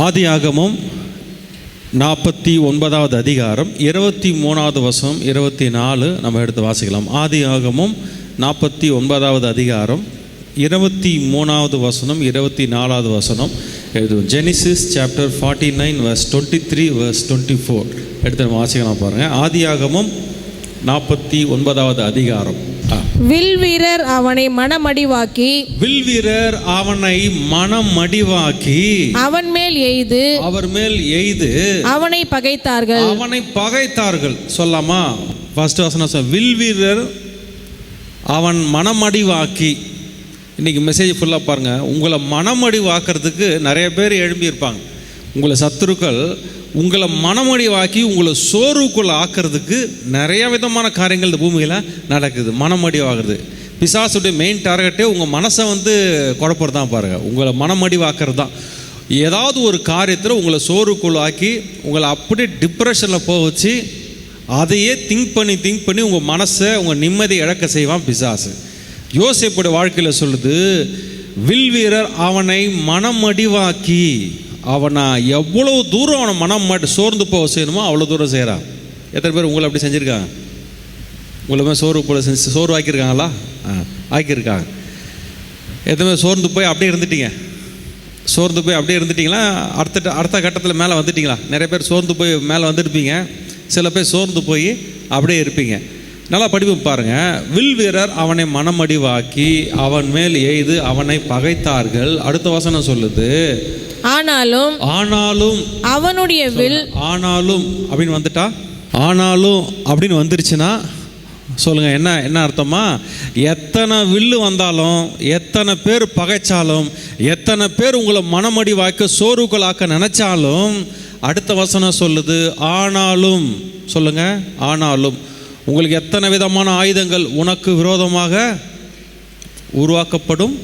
ஆதியாகமம் 49வது அதிகாரம் 23வது வசனம் 24 நம்ம எடுத்து வாசிக்கலாம். ஆதியாகமம் 49வது அதிகாரம் 23வது வசனம் 24வது வசனம் எழுதுவோம். ஜெனிசிஸ் சாப்டர் 49 verse 23 verse 24 எடுத்து நம்ம வாசிக்கலாம் பாருங்கள். ஆதியாகமம் 49வது அதிகாரம். வில் வீரர் அவனை மனமடிவாக்கி அவன் மேல் எய்து அவனை பகைத்தார்கள். சொல்லாமா? ஃபர்ஸ்ட் வசனம் வில் வீரர் அவன் மனமடிவாக்கி. இன்னைக்கு மெசேஜ் ஃபுல்லாக பாருங்க. உங்களை மனமடிவாக்கிறதுக்கு நிறைய பேர் எழும்பியிருப்பாங்க. உங்களை சத்துருக்கள் உங்களை மனமடிவாக்கி உங்களை சோர்வுக்குள்ள ஆக்கிறதுக்கு நிறைய விதமான காரியங்கள் இந்த பூமியில் நடக்குது. மனமடிவாகிறது பிசாசுடைய மெயின் டார்கெட்டே உங்கள் மனசை குழப்பறது தான் பாருங்கள். உங்களை மனமடிவாக்கிறது தான். ஏதாவது ஒரு காரியத்தில் உங்களை சோர்வுக்குள்ள ஆக்கி உங்களை அப்படியே டிப்ரெஷனில் போக வச்சு அதையே திங்க் பண்ணி உங்கள் மனசை உங்கள் நிம்மதி இழக்க செய்வான் பிசாசு. யோசேப்புடைய வாழ்க்கையில் சொல்லுது, வில் வீரர் அவனை மனமடிவாக்கி அவனை எவ்வளோ தூரம் அவனை மனம் சோர்ந்து போக செய்யணுமோ அவ்வளோ தூரம் செய்கிறான். எத்தனை பேர் உங்களை அப்படி செஞ்சுருக்காங்க? உங்களை சோர்வு ஆக்கியிருக்காங்களா? ஆக்கியிருக்காங்க. எத்தனை பேர் சோர்ந்து போய் அப்படியே இருந்துட்டீங்களா? அடுத்த கட்டத்தில் மேலே வந்துட்டீங்களா? நிறைய பேர் சோர்ந்து போய் மேலே வந்துருப்பீங்க. சில பேர் சோர்ந்து போய் அப்படியே இருப்பீங்க. நல்லா படிப்பு பாருங்க. வில் வீரர் அவனை மனமடிவாக்கி அவன் மேல் எய்து அவனை பகைத்தார்கள். அடுத்த வசனம் சொல்லுது, ஆனாலும் அவனுடைய வில். ஆனாலும் அப்படின்னு வந்துட்டா, ஆனாலும் அப்படின்னு வந்துருச்சுன்னா சொல்லுங்க என்ன அர்த்தமா? எத்தனை வில்லு வந்தாலும், எத்தனை பேர் பகைச்சாலும், எத்தனை பேர் உங்களை மனமடி வாய்க்க சோர்வுகளாக்க நினைச்சாலும், அடுத்த வசனம் சொல்லுது ஆனாலும். சொல்லுங்க, ஆனாலும் உங்களுக்கு எத்தனை விதமான ஆயுதங்கள் உனக்கு விரோதமாக உருவாக்கப்படும்,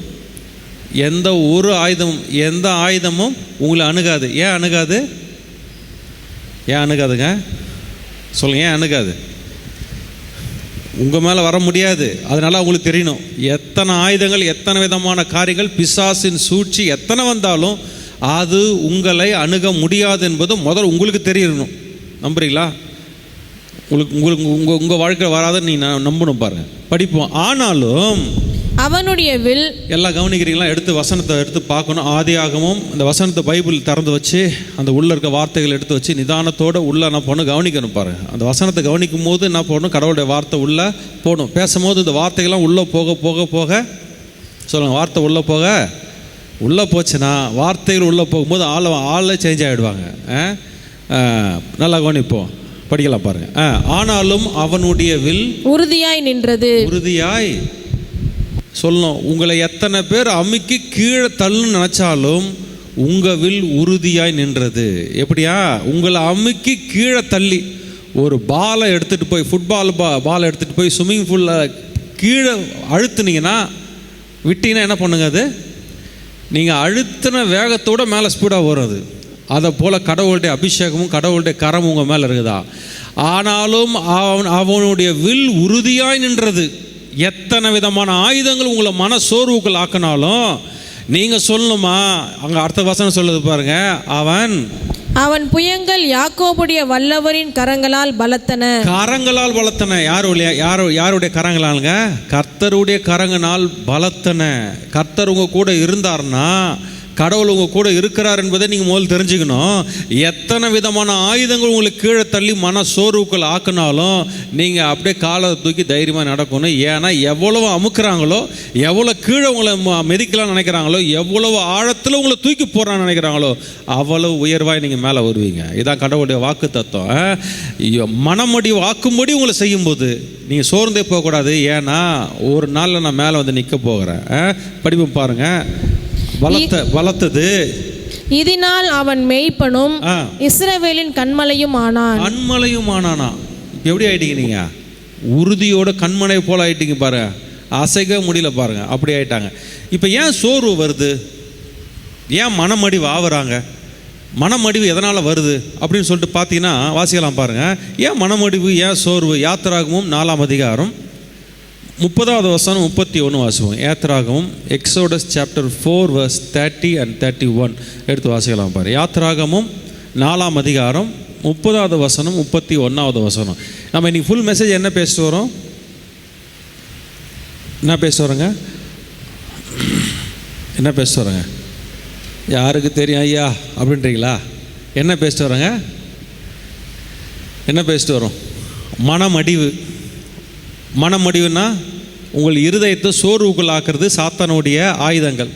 எந்த ஆயுதமும் உங்களை அணுகாது. ஏன் அணுகாதுங்க? சொல்லுங்க, ஏன் அணுகாது? உங்கள் மேலே வர முடியாது. அதனால உங்களுக்கு தெரியணும் எத்தனை ஆயுதங்கள், எத்தனை விதமான காரியங்கள், பிசாசின் சூழ்ச்சி எத்தனை வந்தாலும் அது உங்களை அணுக முடியாது என்பது முதல் உங்களுக்கு தெரியணும். நம்புறீங்களா? உங்கள் வாழ்க்கையில் வராத நீ நம்பணும். பாருங்க, படிப்போம். ஆனாலும் அவனுடைய வில். எல்லாம் கவனிக்கிறீங்களா? வசனத்தை எடுத்து பார்க்கணும். ஆதியாகமும் இந்த வசனத்தை பைபிள் திறந்து வச்சு அந்த உள்ளே இருக்க வார்த்தைகள் எடுத்து வச்சு நிதானத்தோடு உள்ளே என்ன பண்ணணும், கவனிக்கணும். பாருங்கள், அந்த வசனத்தை கவனிக்கும் போது என்ன பண்ணணும், கடவுளுடைய வார்த்தை உள்ளே போகணும். பேசும்போது இந்த வார்த்தைகள்லாம் உள்ளே போக சொல்லுங்கள், வார்த்தை உள்ளே போச்சுன்னா வார்த்தைகள் உள்ளே போகும்போது ஆளே சேஞ்ச் ஆகிடுவாங்க. நல்லா கவனிப்போம், படிக்கலாம் பாருங்க. ஆனாலும் அவனுடைய வில் உறுதியாய் நின்றது. உறுதியாய் சொல்லணும். உங்களை எத்தனை பேர் அமுக்கி கீழே தள்ளுன்னு நினச்சாலும் உங்கள் வில் உறுதியாய் நின்றது. எப்படியா? உங்களை அமுக்கி கீழே தள்ளி ஒரு பாலை எடுத்துகிட்டு போய், ஃபுட்பால் பாலை எடுத்துகிட்டு போய் ஸ்விம்மிங் பூலில் கீழே அழுத்துனீங்கன்னா, விட்டீங்கன்னா என்ன பண்ணுங்க? அது நீங்கள் அழுத்தின வேகத்தோடு மேலே ஸ்பீடாக வரும். அதை போல் கடவுளுடைய அபிஷேகமும் கடவுளுடைய கரமும் உங்கள் மேலே இருக்குதா? ஆனாலும் அவனுடைய வில் உறுதியாய் நின்றது. எத்தனை விதமான ஆயுதங்கள் உங்களை மன சோர்வுக்குள் ஆக்கினாலும் நீங்கள் சொல்லணுமா? அங்கே அடுத்த வசனம் சொல்லுது பாருங்க, அவன் புயங்கள் யாக்கோபுடைய வல்லவரின் கரங்களால் பலத்தன. யாருடைய கரங்களாலுங்க? கர்த்தருடைய கரங்களால் பலத்தன. கர்த்தர் உங்க கூட இருந்தார்னா, கடவுள் உங்க கூட இருக்கிறார் என்பதை நீங்கள் முதல் தெரிஞ்சுக்கணும். எத்தனை விதமான ஆயுதங்கள் உங்களுக்கு கீழே தள்ளி மன சோர்வுக்குள் ஆக்கினாலும் நீங்கள் அப்படியே காலை தூக்கி தைரியமாக நடக்கணும். ஏன்னா எவ்வளவு அமுக்குறாங்களோ, எவ்வளோ கீழே உங்களை மெதிக்கலாம்னு நினைக்கிறாங்களோ, எவ்வளவு ஆழத்தில் உங்களை தூக்கி போடுறான்னு நினைக்கிறாங்களோ அவ்வளவு உயர்வாய் நீங்கள் மேலே வருவீங்க. இதான் கடவுளுடைய வாக்கு தத்துவம். மனமடி வாக்கும்படி உங்களை செய்யும்போது நீங்கள் சோர்ந்தே போகக்கூடாது. ஏன்னா ஒரு நாளில் நான் மேலே நிற்க போகிறேன். படிப்பு பாருங்க. வளர்த்தது இதனால் அவன் மேய்ப்பனும் இஸ்ரவேலின் கண்மலையும் ஆனானா. எப்படி ஆயிட்டீங்க நீங்க? உறுதியோட கண்மலை போல ஆயிட்டீங்க. பாருங்க, அசைக்க முடியல. பாருங்க, அப்படி ஆயிட்டாங்க. இப்போ ஏன் சோர்வு வருது? ஏன் மனமடிவு ஆகுறாங்க? மனமடிவு எதனால் வருது அப்படின்னு சொல்லிட்டு பார்த்தீங்கன்னா வாசிக்கலாம் பாருங்க. ஏன் மனமடிவு, ஏன் சோர்வு? யாத்திராகமும் 4ஆம் அதிகாரம் 30வது வசனம் 31 வாசிப்போம். யாத்திராகமம் எக்ஸோடஸ் சாப்டர் 4 verse 30 and 31 எடுத்து வாசிக்கலாம் பாரு. யாத்திராகமம் 4ஆம் அதிகாரம் 30வது வசனம் 31வது வசனம். நம்ம இன்னைக்கு ஃபுல் மெசேஜ் என்ன பேசிட்டு வரோம்? என்ன பேசிட்டு வரோங்க? என்ன பேசிட்டு வரோங்க? யாருக்கு தெரியும் ஐயா அப்படின்றீங்களா? என்ன பேசிட்டு வரோங்க? என்ன பேசிட்டு வரோம்? மனமடிவு. மனமடிவுன்னா உங்கள் இருதயத்தை சோர்வுக்குள்ளாக்குறது சாத்தானுடைய ஆயுதங்கள்.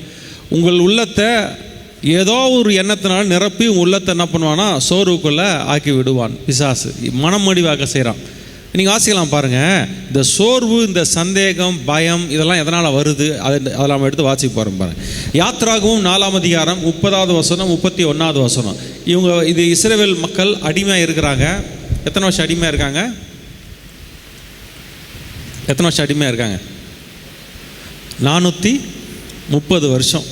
உங்கள் உள்ளத்தை ஏதோ ஒரு எண்ணத்தினால நிரப்பி உங்கள் உள்ளத்தை என்ன பண்ணுவான்னா சோர்வுக்குள்ளே ஆக்கி விடுவான் பிசாசு. மனமடிவாக்க செய்கிறான். நீங்கள் வாசிக்கலாம் பாருங்கள். இந்த சோர்வு, இந்த சந்தேகம், பயம் இதெல்லாம் எதனால் வருது அதை நம்ம எடுத்து வாசிக்க போகிறோம் பாருங்கள். யாத்திராகமம் 4ஆம் அதிகாரம் 30வது வசனம் 31வது வசனம். இது இஸ்ரவேல் மக்கள் அடிமையாக இருக்கிறாங்க. எத்தனை வருஷம் அடிமையாக இருக்காங்க? எத்தனை வருஷம் அடிமையாக இருக்காங்க? 430 வருஷம்.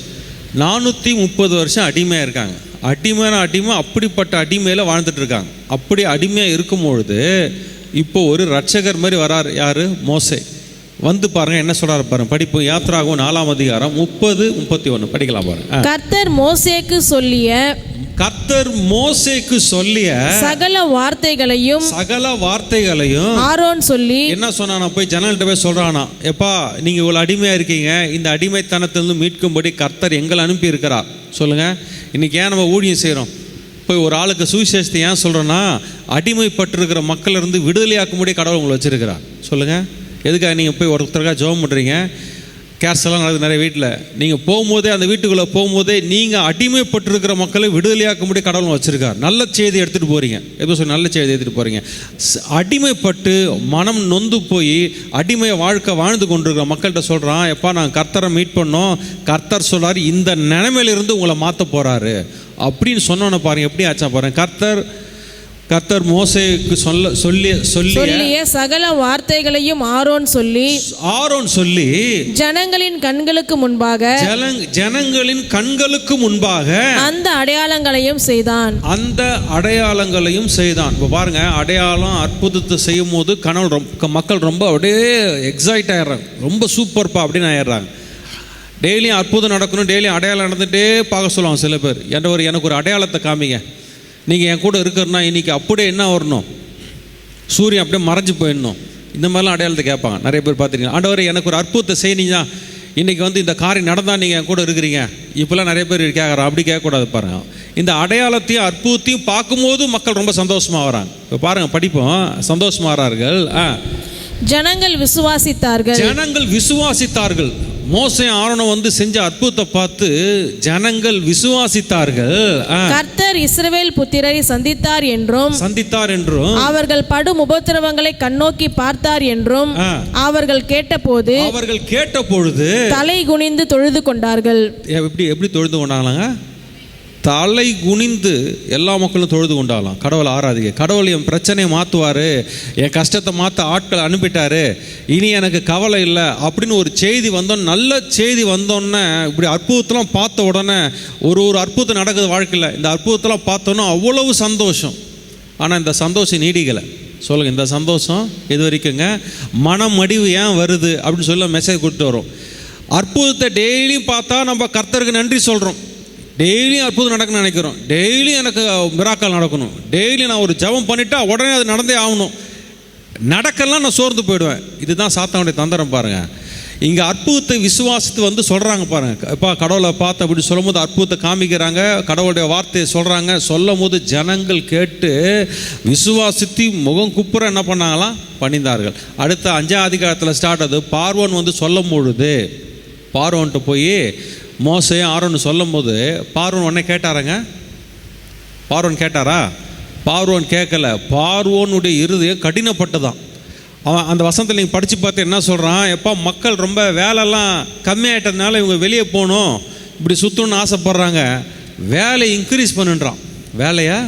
430 வருஷம் அடிமையாக இருக்காங்க. அடிமை அப்படிப்பட்ட அடிமையில் வாழ்ந்துட்டு இருக்காங்க. அப்படி அடிமையாக இருக்கும்பொழுது இப்போ ஒரு ரட்சகர் மாதிரி வரார். யார்? மோசே. வந்து பாருங்க என்ன சொல்றாரு பாருங்க. படிப்போம். யாத்திராகமம் 4ஆம் அதிகாரம் 30-31 படிக்கலாம் பாருங்க. கர்த்தர் மோசேக்கு சொல்லிய சகல வார்த்தைகளையும் ஆரோன் சொல்லி என்ன சொன்னானா? போய் ஜனங்கள்ட்ட போய் சொல்றானா, எப்பா நீங்க இவ்வளவு அடிமையா இருக்கீங்க, இந்த அடிமைத்தனத்திலிருந்து மீட்கும்படி கர்த்தர் எங்களை அனுப்பி இருக்கிறார். சொல்லுங்க. இன்னைக்கு ஏன் நம்ம ஊழியம் செய்யறோம்? போய் ஒரு ஆளுக்கு சுவிசேஷத்தை ஏன் சொல்றோன்னா, அடிமைப்பட்டிருக்கிற மக்கள் இருந்து விடுதலையாக்கும்படி கடவுள் உங்களை வச்சிருக்கிறார். சொல்லுங்க. எதுக்காக நீங்கள் போய் ஒருத்தருக்காக ஜெபம் பண்ணுறீங்க? கேர்ஸ் எல்லாம் நடக்குது நிறைய வீட்டில். நீங்கள் போகும்போதே, அந்த வீட்டுக்குள்ளே போகும்போதே நீங்கள் அடிமைப்பட்டிருக்கிற மக்களை விடுதலையாக்கும்படி கடவுள் வச்சுருக்கார். நல்ல செய்தி எடுத்துகிட்டு போகிறீங்க. எப்போ சொல்லி நல்ல செய்தி எடுத்துகிட்டு போகிறீங்க. அடிமைப்பட்டு மனம் நொந்து போய் அடிமை வாழ்க்கை வாழ்ந்து கொண்டிருக்கிற மக்கள்கிட்ட சொல்கிறான், எப்பா நான் கர்த்தரை மீட் பண்ணோம், கர்த்தர் சொல்கிறார் இந்த நிலைமையிலிருந்து உங்களை மாற்ற போகிறாரு அப்படின்னு சொன்னோன்னு பாருங்கள் எப்படி ஆச்சா பாருங்கள். கர்த்தர் மோசேக்கு சொல்லிய சகல வார்த்தைகளையும் ஆரோன் சொல்லி ஜனங்களின் கண்களுக்கு முன்பாக அந்த அடையாளங்களையும் செய்தான். இப்போ பாருங்க, அடையாளம் அற்புதத்தை செய்யும் போது மக்கள் ரொம்ப அப்படியே எக்ஸைட் ஆயிடுறாங்க. ரொம்ப சூப்பர்ப்பா அப்படின்னு ஆயிடுறாங்க. டெய்லியும் அற்புதம் நடக்கணும், டெய்லியும் அடையாளம் நடந்துகிட்டே பார்க்க சொல்லுவாங்க சில பேர். எனக்கு ஒரு அடையாளத்தை காமிங்க, நீங்கள் என் கூட இருக்கிறனா இன்றைக்கி அப்படியே என்ன வரணும், சூரியன் அப்படியே மறைஞ்சு போயிடணும், இந்த மாதிரிலாம் அடையாளத்தை கேட்பாங்க. நிறைய பேர் பார்த்துருக்கீங்க. ஆண்டவர் எனக்கு ஒரு அற்புதத்தை செய்யணுங்க, இன்றைக்கி இந்த காரியம் நடந்தால் நீங்கள் என் கூட இருக்கிறீங்க, இப்போல்லாம் நிறைய பேர் கேட்குறான். அப்படி கேட்கக்கூடாது பாருங்க. இந்த அடையாளத்தையும் அற்புதத்தையும் பார்க்கும்போது மக்கள் ரொம்ப சந்தோஷமாக வராங்க. இப்போ பாருங்கள், படிப்போம். சந்தோஷமாக வரார்கள். ஜனங்கள் விசுவாசித்தார்கள். மோசே ஆரோனை செஞ்ச அற்புதத்தை பார்த்து ஜனங்கள் விசுவாசித்தார்கள். கர்த்தர் இஸ்ரவேல் புத்திரரை சந்தித்தார் என்றும் அவர்கள் படும் உபத்திரவங்களை கண்ணோக்கி பார்த்தார் என்றும் அவர்கள் கேட்டபொழுது தலை குனிந்து தொழுது கொண்டார்கள். எப்படி தொழுது கொண்டாங்களாங்க? தலை குனிந்து எல்லா மக்களும் தொழுது கொண்டாலாம். கடவுளை ஆராதிக்க. கடவுள் என் பிரச்சனையை மாற்றுவார், என் கஷ்டத்தை மாற்ற ஆட்களை அனுப்பிட்டாரு, இனி எனக்கு கவலை இல்லை அப்படின்னு ஒரு செய்தி வந்தோன்னு, நல்ல செய்தி வந்தோன்னே, இப்படி அற்புதத்தெல்லாம் பார்த்த உடனே ஒரு அற்புதம் நடக்குது வாழ்க்கையில். இந்த அற்புதத்தெல்லாம் பார்த்தோன்னா அவ்வளவு சந்தோஷம். ஆனால் இந்த சந்தோஷம் நீடிக்கலை. சொல்லுங்கள், இந்த சந்தோஷம் இது வரைக்குங்க. மனமடிவு ஏன் வருது அப்படின்னு சொல்ல மெசேஜ் கொடுத்து வரும். அற்புதத்தை டெய்லியும் பார்த்தா நம்ம கர்த்தருக்கு நன்றி சொல்கிறோம். டெய்லியும் அற்புதம் நடக்கணும்னு நினைக்கிறோம். டெய்லியும் எனக்கு மிராக்கல் நடக்கணும், டெய்லி நான் ஒரு ஜெபம் பண்ணிட்டா உடனே அது நடந்தே ஆகணும். நடக்கலாம், நான் சோர்ந்து போயிடுவேன். இதுதான் சாத்தானுடைய தந்திரம் பாருங்கள். இங்கே அற்புதத்தை விசுவாசித்து சொல்கிறாங்க பாருங்கள். இப்போ கடவுளை பார்த்து அப்படி சொல்லும் போது அற்புதத்தை காமிக்கிறாங்க, கடவுளுடைய வார்த்தையை சொல்கிறாங்க. சொல்லும் போது ஜனங்கள் கேட்டு விசுவாசித்து முகம் குப்புற என்ன பண்ணாங்களாம்? பணிந்தார்கள். அடுத்த 5ஆம் அதிகாரத்தில் ஸ்டார்ட் ஆகுது. பார்வோன் சொல்லும் பொழுது, பார்வோன்ட்டு போய் மோசே ஆரோன்னு சொல்லும் போது பார்வோன் உடனே கேட்டாராங்க? பார்வோன் கேட்டாரா? பார்வோன் கேட்கல. பார்வோனுடைய இருதயம் கடினப்பட்டதான். அவன் அந்த வசனத்தில் நீங்கள் படித்து பார்த்து என்ன சொல்கிறான்? எப்போ மக்கள் ரொம்ப வேலைலாம் கம்மியாயிட்டதுனால இவங்க வெளியே போகணும், இப்படி சுற்றணும்னு ஆசைப்பட்றாங்க, வேலையை இன்க்ரீஸ் பண்ணுன்றான். வேலையை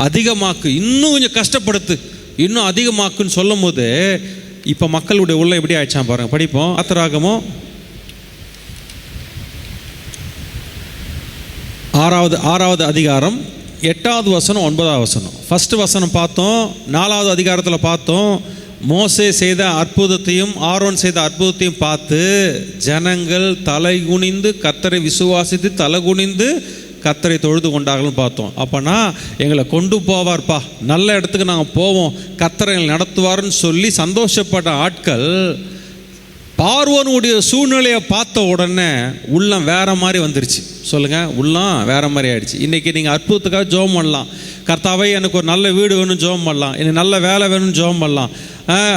அதிகமாக்கு, இன்னும் கொஞ்சம் கஷ்டப்படுத்து, இன்னும் அதிகமாக்குன்னு சொல்லும் போது இப்போ மக்களுடைய உள்ள எப்படி ஆயிடுச்சான் பாருங்கள். படிப்போம். யாத்திராகமம் 6ஆவது அதிகாரம் 8வது வசனம் 9வது வசனம். ஃபஸ்ட்டு வசனம் பார்த்தோம், 4வது அதிகாரத்தில் பார்த்தோம். மோசே செய்த அற்புதத்தையும் ஆரோன் செய்த அற்புதத்தையும் பார்த்து ஜனங்கள் தலைகுனிந்து கர்த்தரை விசுவாசித்து தலைகுனிந்து கர்த்தரை தொழுது கொண்டார்கள்னு பார்த்தோம். அப்போனா எங்களை கொண்டு போவார்ப்பா, நல்ல இடத்துக்கு நாங்கள் போவோம், கர்த்தரை எங்களை நடத்துவார்னு சொல்லி சந்தோஷப்பட்ட ஆட்கள் பார்வோனுடைய சூழ்நிலையை பார்த்த உடனே உள்ளம் வேற மாதிரி வந்துருச்சு. சொல்லுங்கள், உள்ளம் வேற மாதிரி ஆயிடுச்சு. இன்றைக்கி நீங்கள் அற்புதத்துக்காக ஜெபம் பண்ணலாம், கர்த்தாவே எனக்கு ஒரு நல்ல வீடு வேணும்னு ஜெபம் பண்ணலாம், எனக்கு நல்ல வேலை வேணும்னு ஜெபம் பண்ணலாம்,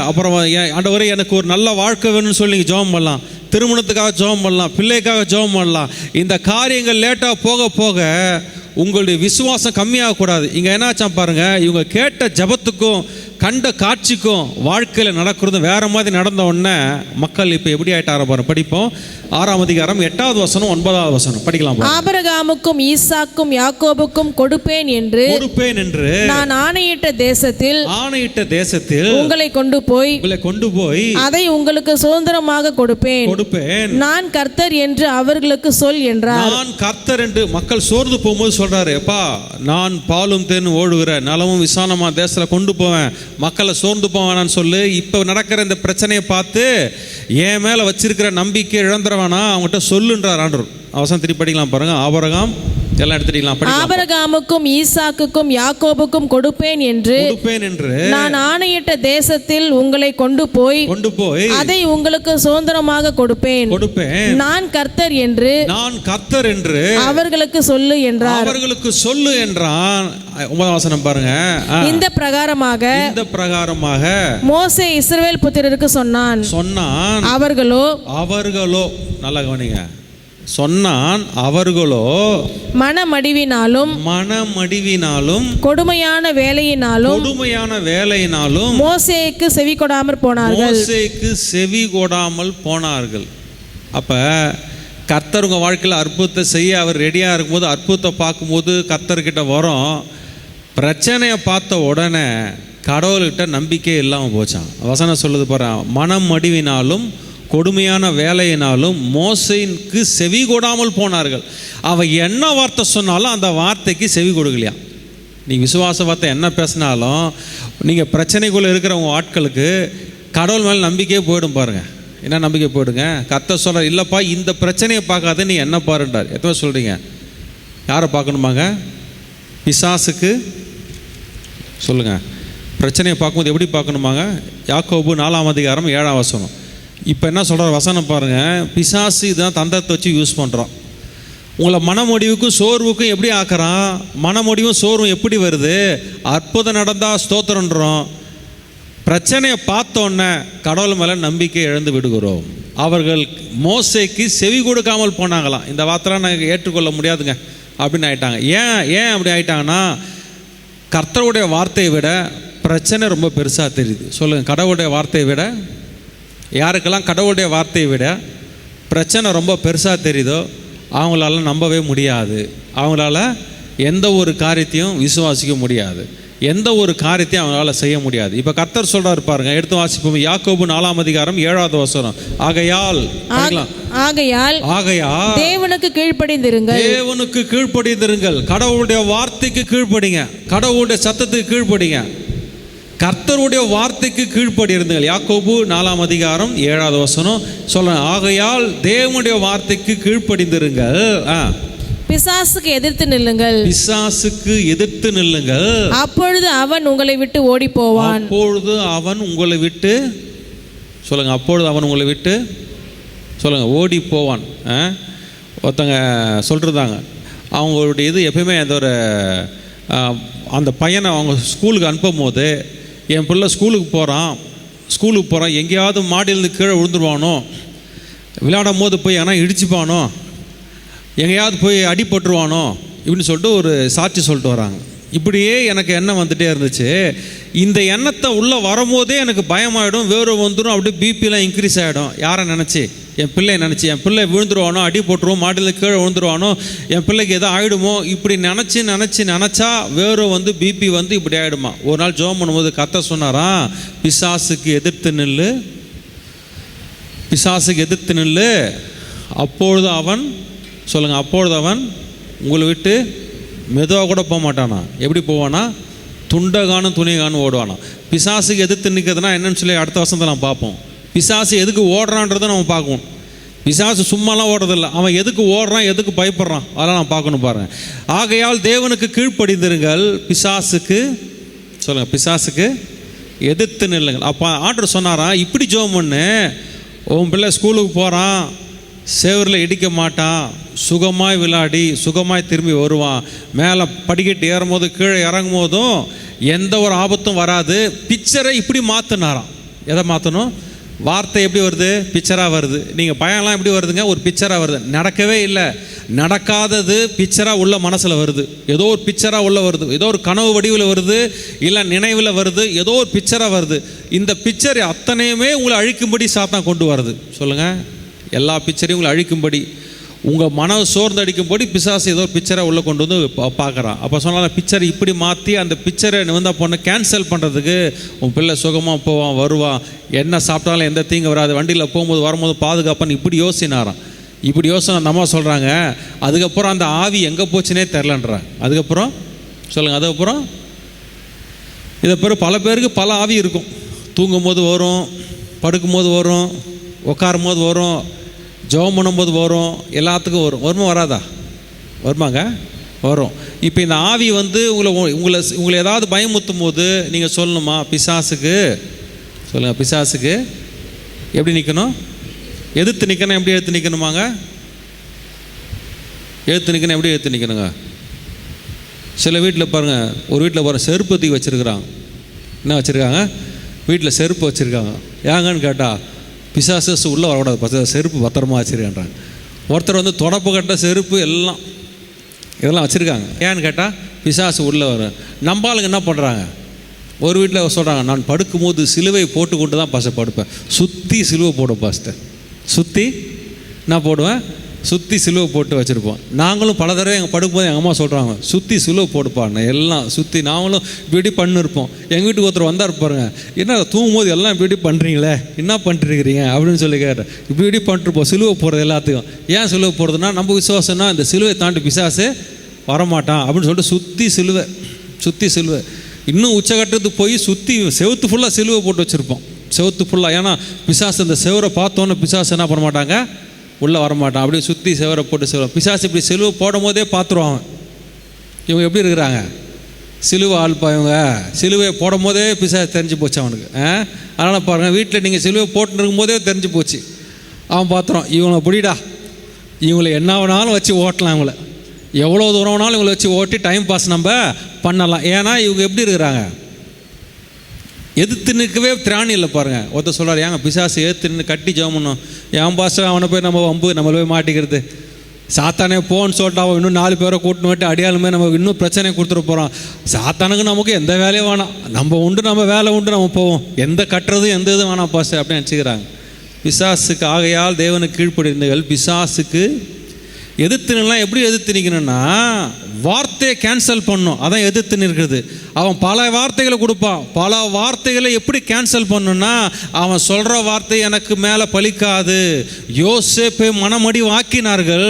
அப்புறம் ஆண்டவரே எனக்கு ஒரு நல்ல வாழ்க்கை வேணும்னு சொல்லி நீங்கள் ஜெபம் பண்ணலாம், திருமணத்துக்காக ஜெபம் பண்ணலாம், பிள்ளைக்காக ஜெபம் பண்ணலாம். இந்த காரியங்கள் லேட்டாக போக போக உங்களுடைய விசுவாசம் கம்மியாகக்கூடாது. இங்கே என்னாச்சா பாருங்கள், இவங்க கேட்ட ஜபத்துக்கும் கண்ட காட்சிக்கும் வாழ்க்கையில் நடக்கிறது வேற மாதிரி நடந்த உடனே மக்கள் இப்போ எப்படி ஆயிட்டார பாருங்க. படிப்போம் 6ஆம் அதிகாரம் 8வது வசனம் 9வது வசனம் படிக்கலாம். ஆபிரகாமுக்கும் ஈசாக்கும் யாக்கோபுக்கும் கொடுப்பேன் என்று நான் ஆணையிட்ட தேசத்தில் உங்களை கொண்டு போய் அதை உங்களுக்கு சுதந்திரமாக கொடுப்பேன். நான் கர்த்தர் என்று அவர்களுக்கு சொல் என்றார். நான் கர்த்தர் என்று மக்கள் சோர்ந்து போகும்போது சொல்றாரு, அப்பா நான் பாலும் தேனும் ஓடுகிற நலமும் விசாலமான தேசத்தில் கொண்டு போவேன், மக்களை சோர்ந்து போவானான்னு சொல்லு. இப்போ நடக்கிற இந்த பிரச்சனையை பார்த்து என் மேலே வச்சிருக்கிற நம்பிக்கை இழந்துறவானா அவங்ககிட்ட சொல்லுன்றார் ஆண்டவர். அவசரம் திருப்பி படிக்கலாம் பாருங்க. ஆபிரகாம் எல்லாம் எடுத்துட்டீங்களா? ஆபிரகாமுக்கும் ஈசாக்குக்கும் யாக்கோபுக்கும் கொடுப்பேன் என்று நான் ஆணையிட்ட தேசத்தில் உங்களை கொண்டு போய் அதை உங்களுக்கு சுதந்திரமாக கொடுப்பேன். நான் கர்த்தர் என்று அவர்களுக்கு சொல்லு என்றார். அவர்களுக்கு சொல்லு என்றான். 9ஆம் வசனம் பாருங்க. இந்த பிரகாரமாக மோசே இஸ்ரவேல் புத்திரருக்கு சொன்னான். அவர்களோ நல்லா கவனிங்க, சொன்னான் அவர்களோ மனமடிவினாலும் கொடுமையான வேலையினாலும் மோசேக்கு செவி கொடாமல் போனார்கள். அப்ப கர்த்தர் உங்க வாழ்க்கையில் அற்புதத்தை செய்ய அவர் ரெடியா இருக்கும்போது, அற்புதத்தை பார்க்கும்போது கர்த்தர்கிட்ட வரும். பிரச்சனையை பார்த்த உடனே கடவுள்கிட்ட நம்பிக்கை இல்லாமல் போச்சான். வசனம் சொல்லுது பாரு, மனமடிவினாலும் கொடுமையான வேலையினாலும் மோசேக்கு செவி கொடாமல் போனார்கள். அவன் என்ன வார்த்தை சொன்னாலும் அந்த வார்த்தைக்கு செவி கொடுக்கலையா. நீங்கள் விசுவாச வார்த்தை என்ன பேசினாலும் நீங்கள் பிரச்சனைக்குள்ளே இருக்கிற உங்கள் ஆட்களுக்கு கடவுள் மேலே நம்பிக்கையே போயிடும் பாருங்கள். என்ன நம்பிக்கை போயிடுங்க? கர்த்தர் சொல்கிறார், இல்லைப்பா இந்த பிரச்சனையை பார்க்காத நீ என்ன பாருன்றார். எத்தனை சொல்கிறீங்க? யாரை பார்க்கணுமாங்க? பிசாசுக்கு சொல்லுங்கள். பிரச்சனையை பார்க்கும்போது எப்படி பார்க்கணுமாங்க? யாக்கோபு 4ஆம் அதிகாரம் 7ஆம் வசனம். இப்போ என்ன சொல்கிற வசனம் பாருங்கள். பிசாசு இதுதான் தந்திரத்தை வச்சு யூஸ் பண்ணுறான். உங்களை மனமொடிவுக்கும் சோர்வுக்கும் எப்படி ஆக்குறான்? மனமொடிவும் சோர்வும் எப்படி வருது? அற்புதம் நடந்தால் ஸ்தோத்திரன்றோம், பிரச்சனையை பார்த்தோன்னே கடவுள் மேலே நம்பிக்கை இழந்து விடுகிறோம். அவர்கள் மோசேக்கு செவி கொடுக்காமல் போனாங்களாம். இந்த வார்த்தைலாம் நாங்கள் ஏற்றுக்கொள்ள முடியாதுங்க அப்படின்னு ஆயிட்டாங்க. ஏன் அப்படி ஆயிட்டாங்கன்னா, கர்த்தருடைய வார்த்தையை விட பிரச்சனை ரொம்ப பெருசாக தெரியுது. சொல்லுங்கள், கடவுளுடைய வார்த்தையை விட யாருக்கெல்லாம் கடவுளுடைய வார்த்தையை விட பிரச்சனை ரொம்ப பெருசாக தெரியுதோ அவங்களால நம்பவே முடியாது. அவங்களால எந்த ஒரு காரியத்தையும் விசுவாசிக்க முடியாது, எந்த ஒரு காரியத்தையும் அவங்களால செய்ய முடியாது. இப்போ கர்த்தர் சொல்றாரு பாருங்க, எடுத்து வாசிப்போம். யாக்கோபு 4ஆம் அதிகாரம் 7வது வசனம். ஆகையால் தேவனுக்கு கீழ்ப்படிந்திருங்கள். கடவுளுடைய வார்த்தைக்கு கீழ்ப்படிங்க, கடவுளுடைய சத்தத்துக்கு கீழ்ப்படிங்க, கர்த்தருடைய வார்த்தைக்கு கீழ்ப்படியிருந்துங்கள். யாக்கோபு 4ஆம் அதிகாரம் 7வது வசனம் சொல்ல, ஆகையால் தேவனுடைய வார்த்தைக்கு கீழ்ப்படிந்திருங்கள். பிசாசுக்கு எதிர்த்து நில்லுங்கள். அப்பொழுது அவன் உங்களை விட்டு ஓடி போவான். அப்பொழுது அவன் உங்களை விட்டு சொல்லுங்க, அப்பொழுது அவன் உங்களை விட்டு சொல்லுங்க ஓடி போவான். ஒருத்தங்க சொல்லிருந்தாங்க, அவங்களுடைய இது எப்பயுமே அந்த பையனை அவங்க ஸ்கூலுக்கு அனுப்பும் போது, என் பிள்ளை ஸ்கூலுக்கு போகிறான், எங்கேயாவது மாடியிலேருந்து கீழே விழுந்துருவானோ, விளையாடும் போது போய் ஆனால் இடிச்சுப்பானோ, எங்கேயாவது போய் அடிபட்டுருவானோ இப்படின்னு சொல்லிட்டு ஒரு சாட்சி சொல்லிட்டு வராங்க. இப்படியே எனக்கு எண்ணம் வந்துகிட்டே இருந்துச்சு. இந்த எண்ணத்தை உள்ளே வரும்போதே எனக்கு பயமாயிடும், வேறு வந்துடும், அப்படியே பிபிலாம் இன்க்ரீஸ் ஆகிடும். யாரை நினச்சி? என் பிள்ளை நினச்சி. என் பிள்ளை விழுந்துருவானோ, அடி போட்டுருவோம், மாடியில் கீழே விழுந்துருவானோ, என் பிள்ளைக்கு எதோ ஆகிடுமோ, இப்படி நினச்சா வேறு பிபி இப்படி ஆகிடுமா. ஒரு நாள் ஜெபம் பண்ணும்போது கர்த்தர் சொன்னாராம், பிசாசுக்கு எதிர்த்து நில்லு, அப்பொழுது அவன் சொல்லுங்கள், அப்பொழுது அவன் உங்களை விட்டு மெதுவாக கூட போக மாட்டானா. எப்படி போவானா? துண்டகானும் துணிகானும் ஓடுவானா. பிசாசுக்கு எதிர்த்து நிற்கிறதுனா என்னன்னு சொல்லி அடுத்த வசனத்தை நம்ம பார்ப்போம். பிசாசு எதுக்கு ஓடுறான்றதை நம்ம பார்க்கணும். பிசாசு சும்மாலாம் ஓடுறதில்லை, அவன் எதுக்கு ஓடுறான், எதுக்கு பயப்படுறான், அதெல்லாம் நான் பார்க்கணும் பாருங்க. ஆகையால் தேவனுக்கு கீழ்ப்படிந்திருங்கள், பிசாசுக்கு சொல்லுங்க, பிசாசுக்கு எதிர்த்து நில்லுங்கள். அப்போ ஆண்டவர் சொன்னாராம், இப்படி ஜெபம் பண்ணு, உன் பிள்ளை ஸ்கூலுக்கு போகிறான், சேவரில் இடிக்க மாட்டான், சுகமாய் விளையாடி சுகமாய் திரும்பி வருவான், மேலே படிக்கட்டு ஏறும் போது கீழே இறங்கும் போதும் எந்த ஒரு ஆபத்தும் வராது. பிக்சரை இப்படி மாற்றினாராம். எதை மாற்றணும்? வார்த்தை எப்படி வருது? பிக்சராக வருது. நீங்கள் பயம்லாம் எப்படி வருதுங்க? ஒரு பிக்சராக வருது. நடக்கவே இல்லை, நடக்காதது பிக்சராக உள்ள மனசில் வருது, ஏதோ ஒரு பிக்சராக உள்ள வருது, ஏதோ ஒரு கனவு வடிவில் வருது, இல்லை நினைவில் வருது, ஏதோ ஒரு பிக்சராக வருது. இந்த பிக்சர் அத்தனையுமே உங்களை அழிக்கும்படி சாத்தான் கொண்டு வருது. சொல்லுங்கள், எல்லா பிக்சரையும் உங்களை அழிக்கும்படி, உங்கள் மனம் சோர்ந்து அடிக்கும்படி பிசாசு ஏதோ ஒரு பிக்சரை உள்ளே கொண்டு வந்து பார்க்குறான். அப்போ சொன்னால் பிக்சரை இப்படி மாற்றி அந்த பிக்சரை வந்து பொண்ணு கேன்சல் பண்ணுறதுக்கு உன் பிள்ளை சுகமாக போவான், வருவான், என்ன சாப்பிட்டாலும் எந்த தீங்கு வராது, வண்டியில் போகும்போது வரும்போது பாதுகாப்பான்னு இப்படி யோசினாராம். இப்படி யோசனை நம்ம சொல்கிறாங்க. அதுக்கப்புறம் அந்த ஆவி எங்கே போச்சுனே தெரிலன்றாங்க. அதுக்கப்புறம் சொல்லுங்கள், அதுக்கப்புறம் இதை பிறகு பல பேருக்கு பல ஆவி இருக்கும். தூங்கும் போது வரும், படுக்கும்போது வரும், உட்காரும் போது வரும், ஜெபம் பண்ணும்போது வரும், எல்லாத்துக்கும் வரும். வருமா வராதா? வருமாங்க, வரும். இப்போ இந்த ஆவி வந்து உங்களை ஏதாவது பயமுறுத்தும் போது நீங்கள் சொல்லணுமா? பிசாசுக்கு சொல்லுங்கள், பிசாசுக்கு எப்படி நிற்கணும்? எதிர்த்து நிற்கணும். எப்படி எடுத்து நிற்கணுமாங்க? எடுத்து நிற்கணும். எப்படி எடுத்து நிற்கணுங்க? சில வீட்டில் பாருங்கள், ஒரு வீட்டில் பாருங்கள், செருப்பு தூக்கி வச்சுருக்குறாங்க. என்ன வச்சுருக்காங்க? வீட்டில் செருப்பு வச்சுருக்காங்க. ஏங்கன்னு கேட்டால், பிசாசு உள்ளே வரக்கூடாது, செருப்பு பத்திரமா வச்சுருக்கான்றாங்க. ஒருத்தர் வந்து தொடப்பு கட்ட செருப்பு எல்லாம் இதெல்லாம் வச்சுருக்காங்க. ஏன்னு கேட்டால் பிசாசு உள்ளே வர. நம்பாளுங்க என்ன பண்ணுறாங்க? ஒரு வீட்டில் சொல்கிறாங்க, நான் படுக்கும்போது சிலுவை போட்டு கொண்டு தான் பாஸ்டர் படுப்பேன், சுற்றி சிலுவை போடுவேன் பாஸ்டர், சுற்றி நான் போடுவேன், சுற்றி சிலுவை போட்டு வச்சுருப்போம். நாங்களும் பல தடவை எங்கள் படுக்கும்போது எங்கள் அம்மா சொல்கிறாங்க, சுற்றி சிலுவை போடுப்பான்னு, எல்லாம் சுற்றி நாங்களும் இப்படி பண்ணிருப்போம். எங்கள் வீட்டுக்கு ஒருத்தர் வந்தார் பாருங்க, என்ன தூங்கும்போது எல்லாம் இப்படி பண்ணுறீங்களே, என்ன பண்ணிட்டுருக்கிறீங்க அப்படின்னு சொல்லி கேட்டேன். இப்படி பண்ணிட்டுருப்போம், சிலுவை போடுறது எல்லாத்துக்கும். ஏன் சிலுவை போடுறதுன்னா, நம்ம விசுவாசம்னா இந்த சிலுவை தாண்டி பிசாசு வரமாட்டான் அப்படின்னு சொல்லிட்டு சுற்றி சிலுவை, சுற்றி சிலுவை. இன்னும் உச்சகட்டத்துக்கு போய் சுற்றி செவுத்து ஃபுல்லாக சிலுவை போட்டு வச்சுருப்போம், செவுத்து ஃபுல்லாக. ஏன்னா பிசாசு இந்த செவரை பார்த்தோன்னே பிசாசு என்ன பண்ண மாட்டாங்க, உள்ளே வரமாட்டான். அப்படியே சுற்றி செவரை போட்டு செவரம். பிசாசு இப்படி சிலுவை போடும் போதே பார்த்துருவாங்க, இவங்க எப்படி இருக்கிறாங்க, சிலுவை ஆள்பா இவங்க. சிலுவையை போடும் போதே பிசாசு தெரிஞ்சு போச்சு அவனுக்கு. அதனால் பாருங்கள், வீட்டில் நீங்கள் சிலுவை போட்டு இருக்கும் போதே தெரிஞ்சு போச்சு. அவன் பார்த்துறான், இவனை பிடிடா, இவங்களை என்ன வேணாலும் வச்சு ஓட்டலாம், இவங்களை எவ்வளோ தூரம் வேணாலும் இவங்களை வச்சு ஓட்டி டைம் பாஸ் நம்ம பண்ணலாம். ஏன்னா இவங்க எப்படி இருக்கிறாங்க, எதிர்த்து நிற்கவே திராணி இல்லை பாருங்கள். ஒருத்தர் சொல்கிறார், ஏங்க பிசாசு எதிர்த்து நின்று கட்டி ஜெபம் பண்ணோம், என் பாஸ்டர் அவனை போய் நம்ம வம்பு நம்மளை போய் மாட்டிக்கிறது, சாத்தானே போன்னு சொல்லிட்டு அவன் இன்னும் 4 பேரை கூட்டின்னு விட்டு அடியாளுமே நம்ம இன்னும் பிரச்சனையை கொடுத்துட்டு போகிறான். சாத்தானுக்கு நமக்கு எந்த வேலையும் வேணாம், நம்ம உண்டு, நம்ம வேலை உண்டு, நம்ம போவோம், எந்த கட்டுறதும் எந்த இதுவும் வேணாம் பாஸ்டர் அப்படின்னு நினச்சிக்கிறாங்க. பிசாசுக்கு ஆகையால் தேவனுக்கு கீழ்ப்படிந்தீர்கள், பிசாசுக்கு எதிர்த்து நில்லாம். எப்படி எதிர்த்து நிற்கணும்னா, வார்த்தையை கேன்சல் பண்ணும், அதான் எதிர்த்து நிற்கிறது. அவன் பல வார்த்தைகளை கொடுப்பான், பல வார்த்தைகளை எப்படி கேன்சல் பண்ணணும்னா, அவன் சொல்கிற வார்த்தை எனக்கு மேலே பலிக்காது. யோசேப்பை மனமடி வாக்கினார்கள்,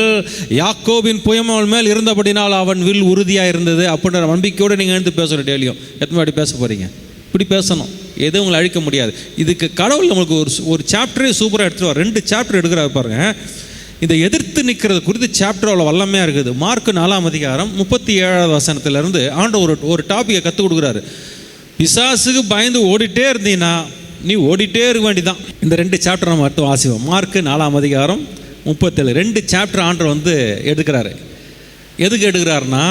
யாக்கோபின் புயம் அவன் மேல் இருந்தபடினால் அவன் வில் உறுதியாக இருந்தது அப்படின்ற நம்பிக்கையோடு நீங்கள் எழுந்து பேசணும். டெய்லியும் எத்தனை வாட்டி பேச போகிறீங்க? இப்படி பேசணும், எதுவும் உங்களை அழிக்க முடியாது. இதுக்கு கடவுள் நம்மளுக்கு ஒரு சாப்டரே சூப்பராக எடுத்துருவார். 2 சாப்டர் எடுக்கிறார் பாருங்கள். இந்த எதிர்த்து நிற்கிறது குறித்து சாப்டர் அவ்வளோ வல்லமையாக இருக்குது. மார்க் 4ஆம் அதிகாரம் 37வது வசனத்திலேருந்து ஆண்டவர் ஒரு டாப்பிக்கை கற்றுக் கொடுக்குறாரு. பிசாசுக்கு பயந்து ஓடிட்டே இருந்தீங்கன்னா நீ ஓடிட்டே இருக்க வேண்டிதான். இந்த 2 சாப்டர் நம்ம அடுத்து வாசிப்போம். மார்க் 4ஆம் அதிகாரம் 37, 2 சாப்டர் ஆண்டவர் வந்து எடுக்கிறாரு. எதுக்கு எடுக்கிறாருன்னா,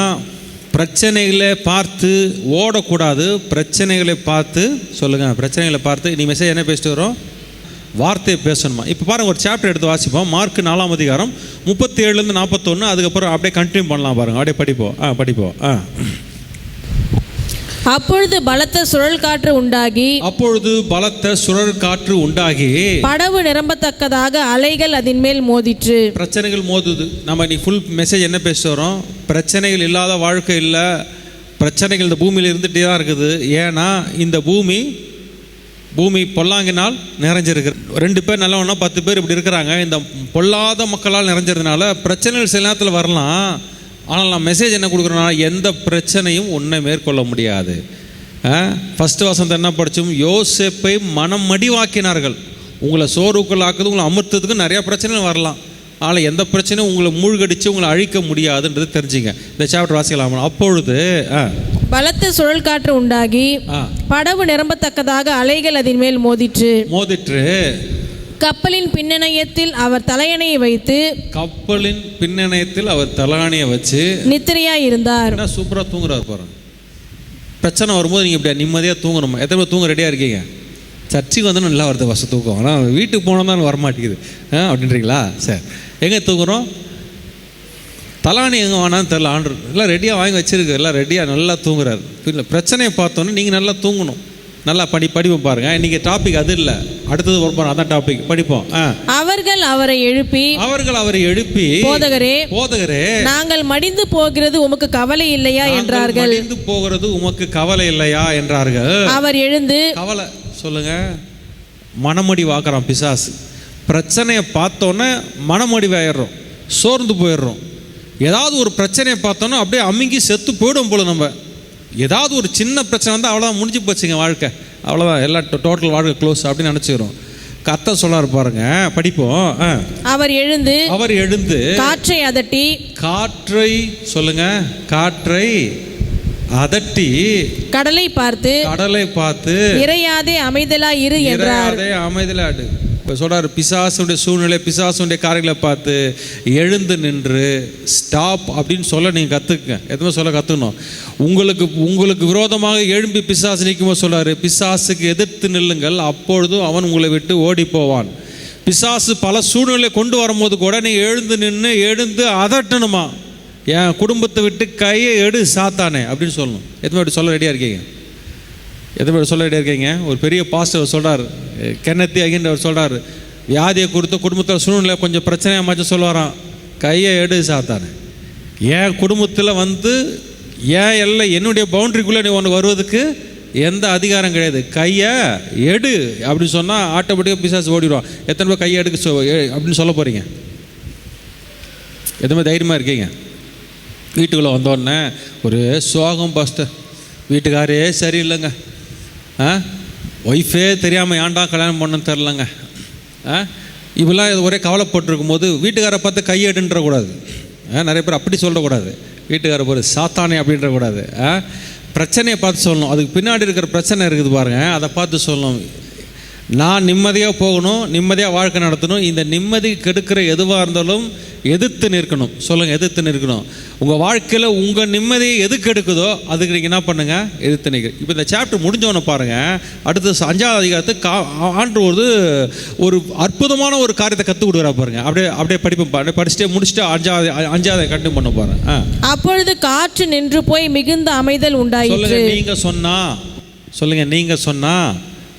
பிரச்சனைகளை பார்த்து ஓடக்கூடாது, பிரச்சனைகளை பார்த்து சொல்லுங்கள், பிரச்சனைகளை பார்த்து. நீ மெசேஜ் என்ன பேசிட்டு வரோம், வார்த்தையை பேசணுமா? இப்போ பாருங்கள், ஒரு சாப்டர் எடுத்து வாசிப்போம். மார்க் 4ஆம் அதிகாரம் 37லேருந்து 41. அதுக்கப்புறம் அப்படியே கண்டினியூ பண்ணலாம் பாருங்கள், அப்படியே படிப்போம். அப்பொழுது பலத்த சுழல் காற்று உண்டாகி படவு நிரம்பத்தக்கதாக அலைகள் அதன் மேல் மோதிற்று. பிரச்சனைகள் மோதுது. நம்ம இன்னைக்கு ஃபுல் மெசேஜ் என்ன பேச வரோம், பிரச்சனைகள் இல்லாத வாழ்க்கை இல்லை, பிரச்சனைகள் இந்த பூமியில் இருந்துகிட்டே தான் இருக்குது. ஏன்னா இந்த பூமி பொல்லாங்கினால் நிறைஞ்சிருக்கு. 2 பேர் நல்லவனா 10 பேர் இப்படி இருக்கிறாங்க. இந்த பொல்லாத மக்களால் நிறைஞ்சதுனால பிரச்சனைகள் சில நேரத்தில் வரலாம். ஆனால் நான் மெசேஜ் என்ன கொடுக்குறேன்னா, எந்த பிரச்சனையும் உன்னை மேற்கொள்ள முடியாது. ஃபஸ்ட்டு வசனத்தை என்ன படித்தோம்? யோசேப்பை மனம் மடிவாக்கினார்கள். உங்களை சோறுக்குள் ஆக்குது, உங்களை அமர்த்ததுக்கு நிறையா பிரச்சனைகள் வரலாம். ஆனால் எந்த பிரச்சனையும் உங்களை மூழ்கடிச்சு உங்களை அழிக்க முடியாதுன்றது தெரிஞ்சுங்க. இந்த சாப்டர் வாசிக்கலாம். அப்பொழுது பலத்த சுழல் காற்று உண்டாகி படவு நிரம்பத்தக்கதாக அலைகள் அதன் மேல் மோதிற்று. கப்பலின் பின்னணையத்தில் அவர் தலையணையை வைத்து நித்திரையாய் இருந்தார். சூப்பராக தூங்குறாரு பாருங்க. பிரச்சனை வரும்போது நீங்கள் இப்படியா நிம்மதியாக தூங்கணுமா? எத்தனை பேர் தூங்க ரெடியாக இருக்கீங்க? சர்ச்சுக்கு வந்து நல்லா வருது வச தூக்கம், ஆனால் வீட்டுக்கு போனோம் தான் வரமாட்டேங்குது அப்படின்றீங்களா? சரி, எங்கே தூங்குறோம்? தலானி எங்கே வானான்னு தெரில. ஆண்டு எல்லாம் ரெடியாக வாங்கி வச்சிருக்கு, எல்லாம் ரெடியாக நல்லா தூங்குறாரு. இல்லை, பிரச்சனையை பார்த்தோன்னே நீங்கள் நல்லா தூங்கணும். நல்லா படிப்போம் பாருங்க. இன்னைக்கு டாபிக் அது இல்லை, அடுத்தது வரும்போது அதான் டாபிக் படிப்போம். அவர்கள் அவரை எழுப்பி போதகரே நாங்கள் மடிந்து போகிறது உமக்கு கவலை இல்லையா என்றார்கள். மடிந்து போகிறது உமக்கு கவலை இல்லையா என்றார்கள். அவர் எழுந்து கவலை சொல்லுங்க. மனமடி வாக்குறான் பிசாசு. பிரச்சனையை பார்த்தோன்னே மனமடிவாயிடுறோம், சோர்ந்து போயிடுறோம். ஏதாவது ஒரு பிரச்சனையை பார்த்தோன்னா அப்படியே அமுங்கி செத்து போயிடும் போல. நம்ம ஏதாவது ஒரு சின்ன பிரச்சனை வந்து அவ்வளோதான், முடிஞ்சு போச்சுங்க வாழ்க்கை, அவ்வளோதான், எல்லாம் டோட்டல் வாழ்க்கை க்ளோஸ் அப்படின்னு நினச்சிக்கிறோம். கர்த்தர் சொல்லாரு பாருங்க, படிப்போம். அவர் எழுந்து காற்றை அதட்டி கடலை பார்த்து இறையாதே அமைதலாய் இரு என்றார். அமைதலாடு இப்போ சொல்கிறார். பிசாசுடைய சூழ்நிலை, பிசாசுடைய காரியங்களை பார்த்து எழுந்து நின்று ஸ்டாப் அப்படின்னு சொல்ல நீங்கள் கற்றுக்குங்க. எதுவுமே சொல்ல கற்றுக்கணும். உங்களுக்கு விரோதமாக எழும்பி பிசாசு நிற்கும்போது சொல்கிறார், பிசாசுக்கு எதிர்த்து நில்லுங்கள், அப்பொழுதும் அவன் உங்களை விட்டு ஓடி போவான். பிசாசு பல சூழ்நிலை கொண்டு வரும்போது கூட நீங்கள் எழுந்து அதட்டணுமா? என் குடும்பத்தை விட்டு கையை எடு சாத்தானே அப்படின்னு சொல்லணும். எதுவுமே அப்படி சொல்ல ரெடியாக இருக்கீங்க? ஒரு பெரிய பாஸ்டர் சொல்கிறார், கென்னத்தி அகின்றவர் சொல்கிறார், வியாதியை குறித்து குடும்பத்தில் சூழ்நிலை கொஞ்சம் பிரச்சனையாக மாற்றி சொல்லுவாராம், கையை எடு சாத்தானே. என் குடும்பத்தில் வந்து ஏன் எல்லை, என்னுடைய பவுண்ட்ரிக்குள்ளே நீ ஒன்று வருவதுக்கு எந்த அதிகாரம் கிடையாது, கையை எடு அப்படின்னு சொன்னால் ஆட்டோமேட்டிக்காக பிசாசு ஓடிடுவான். எத்தனை பேர் கையை எடுக்க அப்படின்னு சொல்ல போகிறீங்க? எதுவுமே தைரியமாக இருக்கீங்க? வீட்டுக்குள்ளே வந்தோடனே ஒரு சோகம் பாஸ்டர், வீட்டுக்காரே சரியில்லைங்க, ஒய்ஃபே தெரியாமல் ஏன்டா கல்யாணம் பண்ணணும்னு தெரிலங்க, இப்பெல்லாம் ஒரே கவலைப்பட்டுருக்கும் போது வீட்டுக்காரை பார்த்து கையெடுன்றக்கூடாது. நிறைய பேர் அப்படி சொல்லக்கூடாது. வீட்டுக்காரை போகிற சாத்தானே அப்படின்றக்கூடாது. பிரச்சனையை பார்த்து சொல்லணும். அதுக்கு பின்னாடி இருக்கிற பிரச்சனை இருக்குது பாருங்கள், அதை பார்த்து சொல்லணும். நான் நிம்மதியாக போகணும், நிம்மதியாக வாழ்க்கை நடத்தணும். இந்த நிம்மதி கெடுக்கிற எதுவாக இருந்தாலும் எதிர்த்து நிற்கணும். சொல்லுங்கள், எதிர்த்து நிற்கணும். உங்கள் வாழ்க்கையில் உங்கள் நிம்மதியை எது கெடுக்குதோ அதுக்கு நீங்கள் என்ன பண்ணுங்கள்? எதிர்த்து நிற்க. இப்போ இந்த சாப்டர் முடிஞ்சவொன்னே பாருங்கள், அடுத்து 5ஆவது அதிகாரத்துக்கு ஆண்டு ஒரு அற்புதமான ஒரு காரியத்தை கற்றுக் கொடுக்குறா பாருங்கள். அப்படியே படிப்போம், படிச்சுட்டே முடிச்சுட்டு 5ஆவது கண்டினியூ பண்ண பாருங்க. அப்பொழுது காற்று நின்று போய் மிகுந்த அமைதல் உண்டாயிற்று. நீங்கள் சொன்னா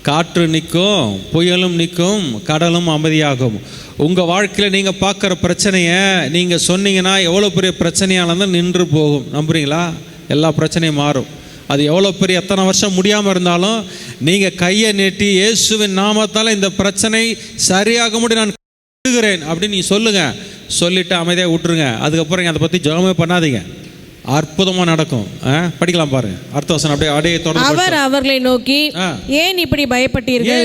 காற்று நிற்கும், புயலும் நிற்கும், கடலும் அமைதியாகும். உங்கள் வாழ்க்கையில் நீங்கள் பார்க்குற பிரச்சனையை நீங்கள் சொன்னீங்கன்னா எவ்வளோ பெரிய பிரச்சனையானதும் நின்று போகும். நம்புறீங்களா? எல்லா பிரச்சனையும் மாறும். அது எவ்வளோ பெரிய எத்தனை வருஷம் முடியாமல் இருந்தாலும் நீங்கள் கையை நீட்டி இயேசுவின் நாமத்தால் இந்த பிரச்சனை சரியாக முடியும் நான் கட்டுகிறேன் அப்படின்னு நீங்கள் சொல்லுங்கள். சொல்லிவிட்டு அமைதியாக விட்டுருங்க. அதுக்கப்புறம் அதை பற்றி ஜெபமே பண்ணாதீங்க, அற்புதமாக நடக்கும். படிக்கலாம் பாருங்க, அடுத்த வசனம் அப்படியே தொடர்ந்து. அவர் அவர்களை நோக்கி, ஏன் இப்படி பயப்பட்டீர்கள்?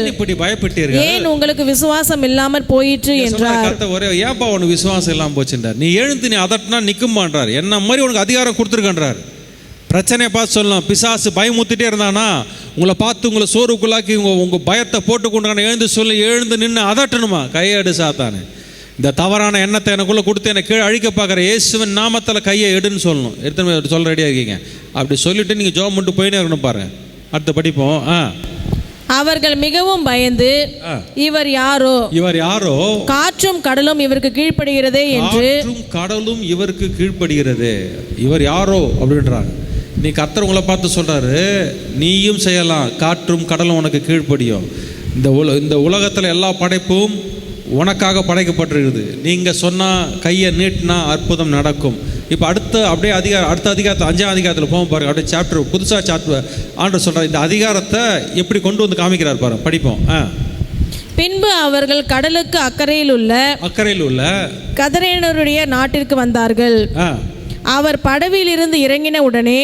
ஏன் உங்களுக்கு விசுவாசம் இல்லாமல் போயிற்று என்றார். ஒரே ஏன்பா உனக்கு விசுவாசம் இல்லாமல் போச்சுன்றார். நீ எழுந்து நீ அதட்டினா நிற்குமான்றார். என்ன மாதிரி உனக்கு அதிகாரம் கொடுத்துருக்கன்றார். பிரச்சனையை பார்த்து சொல்லலாம். பிசாசு பயமுத்திட்டே இருந்தானா உங்களை பார்த்து உங்களை சோறுக்குள்ளாக்கி உங்கள் பயத்தை போட்டு கொண்டு எழுந்து நின்று அதட்டணுமா? கையெடு சாத்தானே, இந்த தவறான எண்ணத்தை எனக்குள்ளே கொடுத்து என்னை கீழே அழிக்க பார்க்குற இயேசுவின் நாமத்தில் கையை எடுன்னு சொல்லணும். எடுத்து சொல்ல ரெடியாக இருக்கீங்க. அப்படி சொல்லிவிட்டு நீங்கள் ஜோம் பண்ணிட்டு போயினே இருக்கணும் பாருங்க. அடுத்து படிப்போம். அவர்கள் மிகவும் பயந்து, இவர் யாரோ காற்றும் கடலும் இவருக்கு கீழ்ப்படுகிறதே என்று. கடலும் இவருக்கு கீழ்ப்படுகிறது, இவர் யாரோ அப்படின்றாங்க. நீ கர்த்தர் உங்களை பார்த்து சொல்கிறாரு, நீயும் செய்யலாம், காற்றும் கடலும் உனக்கு கீழ்ப்படியும். இந்த உலகத்தில் எல்லா படைப்பும் உனக்காக படைக்கப்பட்டிருக்குது. நீங்கள் சொன்னால் கையை நீட்டினா அற்புதம் நடக்கும். இப்போ அடுத்த அதிகாரத்தை 5ஆம் அதிகாரத்தில் போக பாருங்க. அப்படியே சாப்டர் புதுசாக சாப்டர் ஆண்டவர் சொல்கிறார். இந்த அதிகாரத்தை எப்படி கொண்டு வந்து காமிக்கிறார் பாருங்க, படிப்போம். பின்பு அவர்கள் கடலுக்கு அக்கறையில் உள்ள கதரேனருடைய நாட்டிற்கு வந்தார்கள். அவர் படவில் இருந்து இறங்கின உடனே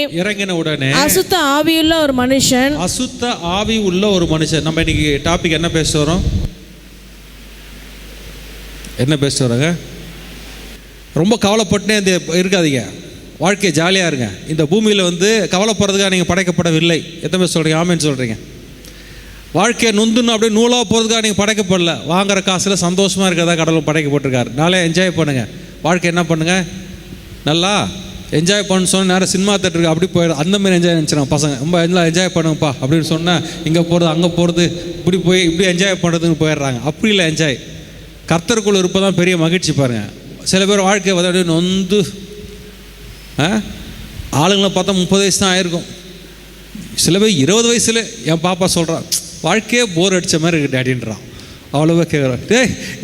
அசுத்த ஆவியுள்ள ஒரு மனுஷன் நம்ம இன்னைக்கு டாபிக் என்ன பேச வரோம்? ரொம்ப கவலைப்பட்டே இருக்காதீங்க, வாழ்க்கையை ஜாலியாக இருங்க. இந்த பூமியில் கவலைப்படுறதுக்காக நீங்கள் படைக்கப்படவில்லை. எத்தனை பேர் சொல்கிறீங்க? ஆமேன்னு சொல்கிறீங்க. வாழ்க்கையை நொந்துன்னு அப்படியே நூலாக போகிறதுக்காக நீங்கள் படைக்கப்படல. வாங்குற காசில் சந்தோஷமாக இருக்கிறதா கடவுள் படைக்கப்பட்டிருக்காரு. நாளே என்ஜாய் பண்ணுங்கள். வாழ்க்கை என்ன பண்ணுங்கள், நல்லா என்ஜாய் பண்ணு சொன்னால் நேரம் சினிமா தேட்டருக்கு அப்படி போயிடும். அந்தமாதிரி என்ஜாய் நினச்சிடும் பசங்க. ரொம்ப எல்லாம் என்ஜாய் பண்ணுங்கப்பா அப்படின்னு சொன்னால் இங்கே போகிறது அங்கே போகிறது இப்படி போய் இப்படி என்ஜாய் பண்ணுறதுன்னு போயிடுறாங்க. அப்படி இல்லை, என்ஜாய் கர்த்தருக்குள்ள இருப்பதான் பெரிய மகிழ்ச்சி. பாருங்கள், சில பேர் வாழ்க்கையை அப்படியே நொந்து ஆளுங்களை பார்த்தா 30 வயசு தான் ஆயிருக்கும். சில பேர் 20 வயசுல என் பாப்பா சொல்கிறான், வாழ்க்கையே போர் அடித்த மாதிரி இருக்குது டேடின்றான். அவ்வளோவா கேட்குறான்,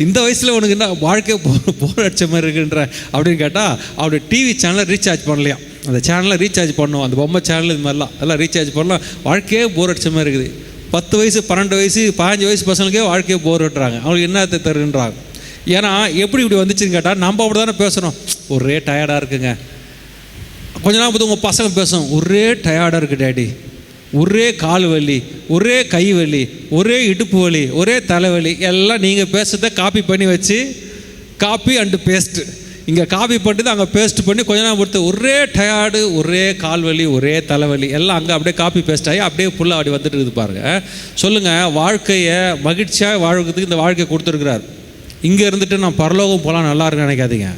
இந்த வயசில் உனக்கு என்ன வாழ்க்கையை போர் அடித்த மாதிரி இருக்குன்ற அப்படின்னு கேட்டால் அவருடைய டிவி சேனலை ரீசார்ஜ் பண்ணலையாம். அந்த சேனலை ரீசார்ஜ் பண்ணுவோம், அந்த பொம்மை சேனல் இது மாதிரிலாம் எல்லாம் ரீசார்ஜ் பண்ணலாம். வாழ்க்கையே போர் அடித்த மாதிரி இருக்குது. 10 வயசு 12 வயசு 15 வயசு பசங்களுக்கே வாழ்க்கையை போர் விட்டுறாங்க. அவங்களுக்கு என்னத்தை தருன்றாங்க. ஏன்னா எப்படி இப்படி வந்துச்சுன்னு கேட்டால் நம்ம அப்படி தானே பேசுகிறோம். ஒரே டயர்டாக இருக்குங்க. கொஞ்ச நாள் பார்த்து உங்கள் பசங்க பேசும், ஒரே டயர்டாக இருக்குது டேடி, ஒரே கால் வலி, ஒரே கை வலி, ஒரே இடுப்பு வலி, ஒரே தலைவலி. எல்லாம் நீங்கள் பேசுகிறத காப்பி பண்ணி வச்சு காப்பி அண்டு பேஸ்ட்டு இங்கே காப்பி பண்ணிட்டு அங்கே பேஸ்ட் பண்ணி கொஞ்ச நாள் பொறுத்து ஒரே டயர்டு, ஒரே கால் வலி, ஒரே தலைவலி எல்லாம் அங்கே அப்படியே காப்பி பேஸ்ட் ஆகி அப்படியே ஃபுல்லாக அப்படி வந்துட்டு இருக்குது. பாருங்கள், சொல்லுங்கள், வாழ்க்கையை மகிழ்ச்சியாக வாழ்கிறதுக்கு இந்த வாழ்க்கையை கொடுத்துருக்கிறார். இங்கே இருந்துட்டு நான் பரலோகம் போகலாம் நல்லா இருக்குன்னு நினைக்காதீங்க.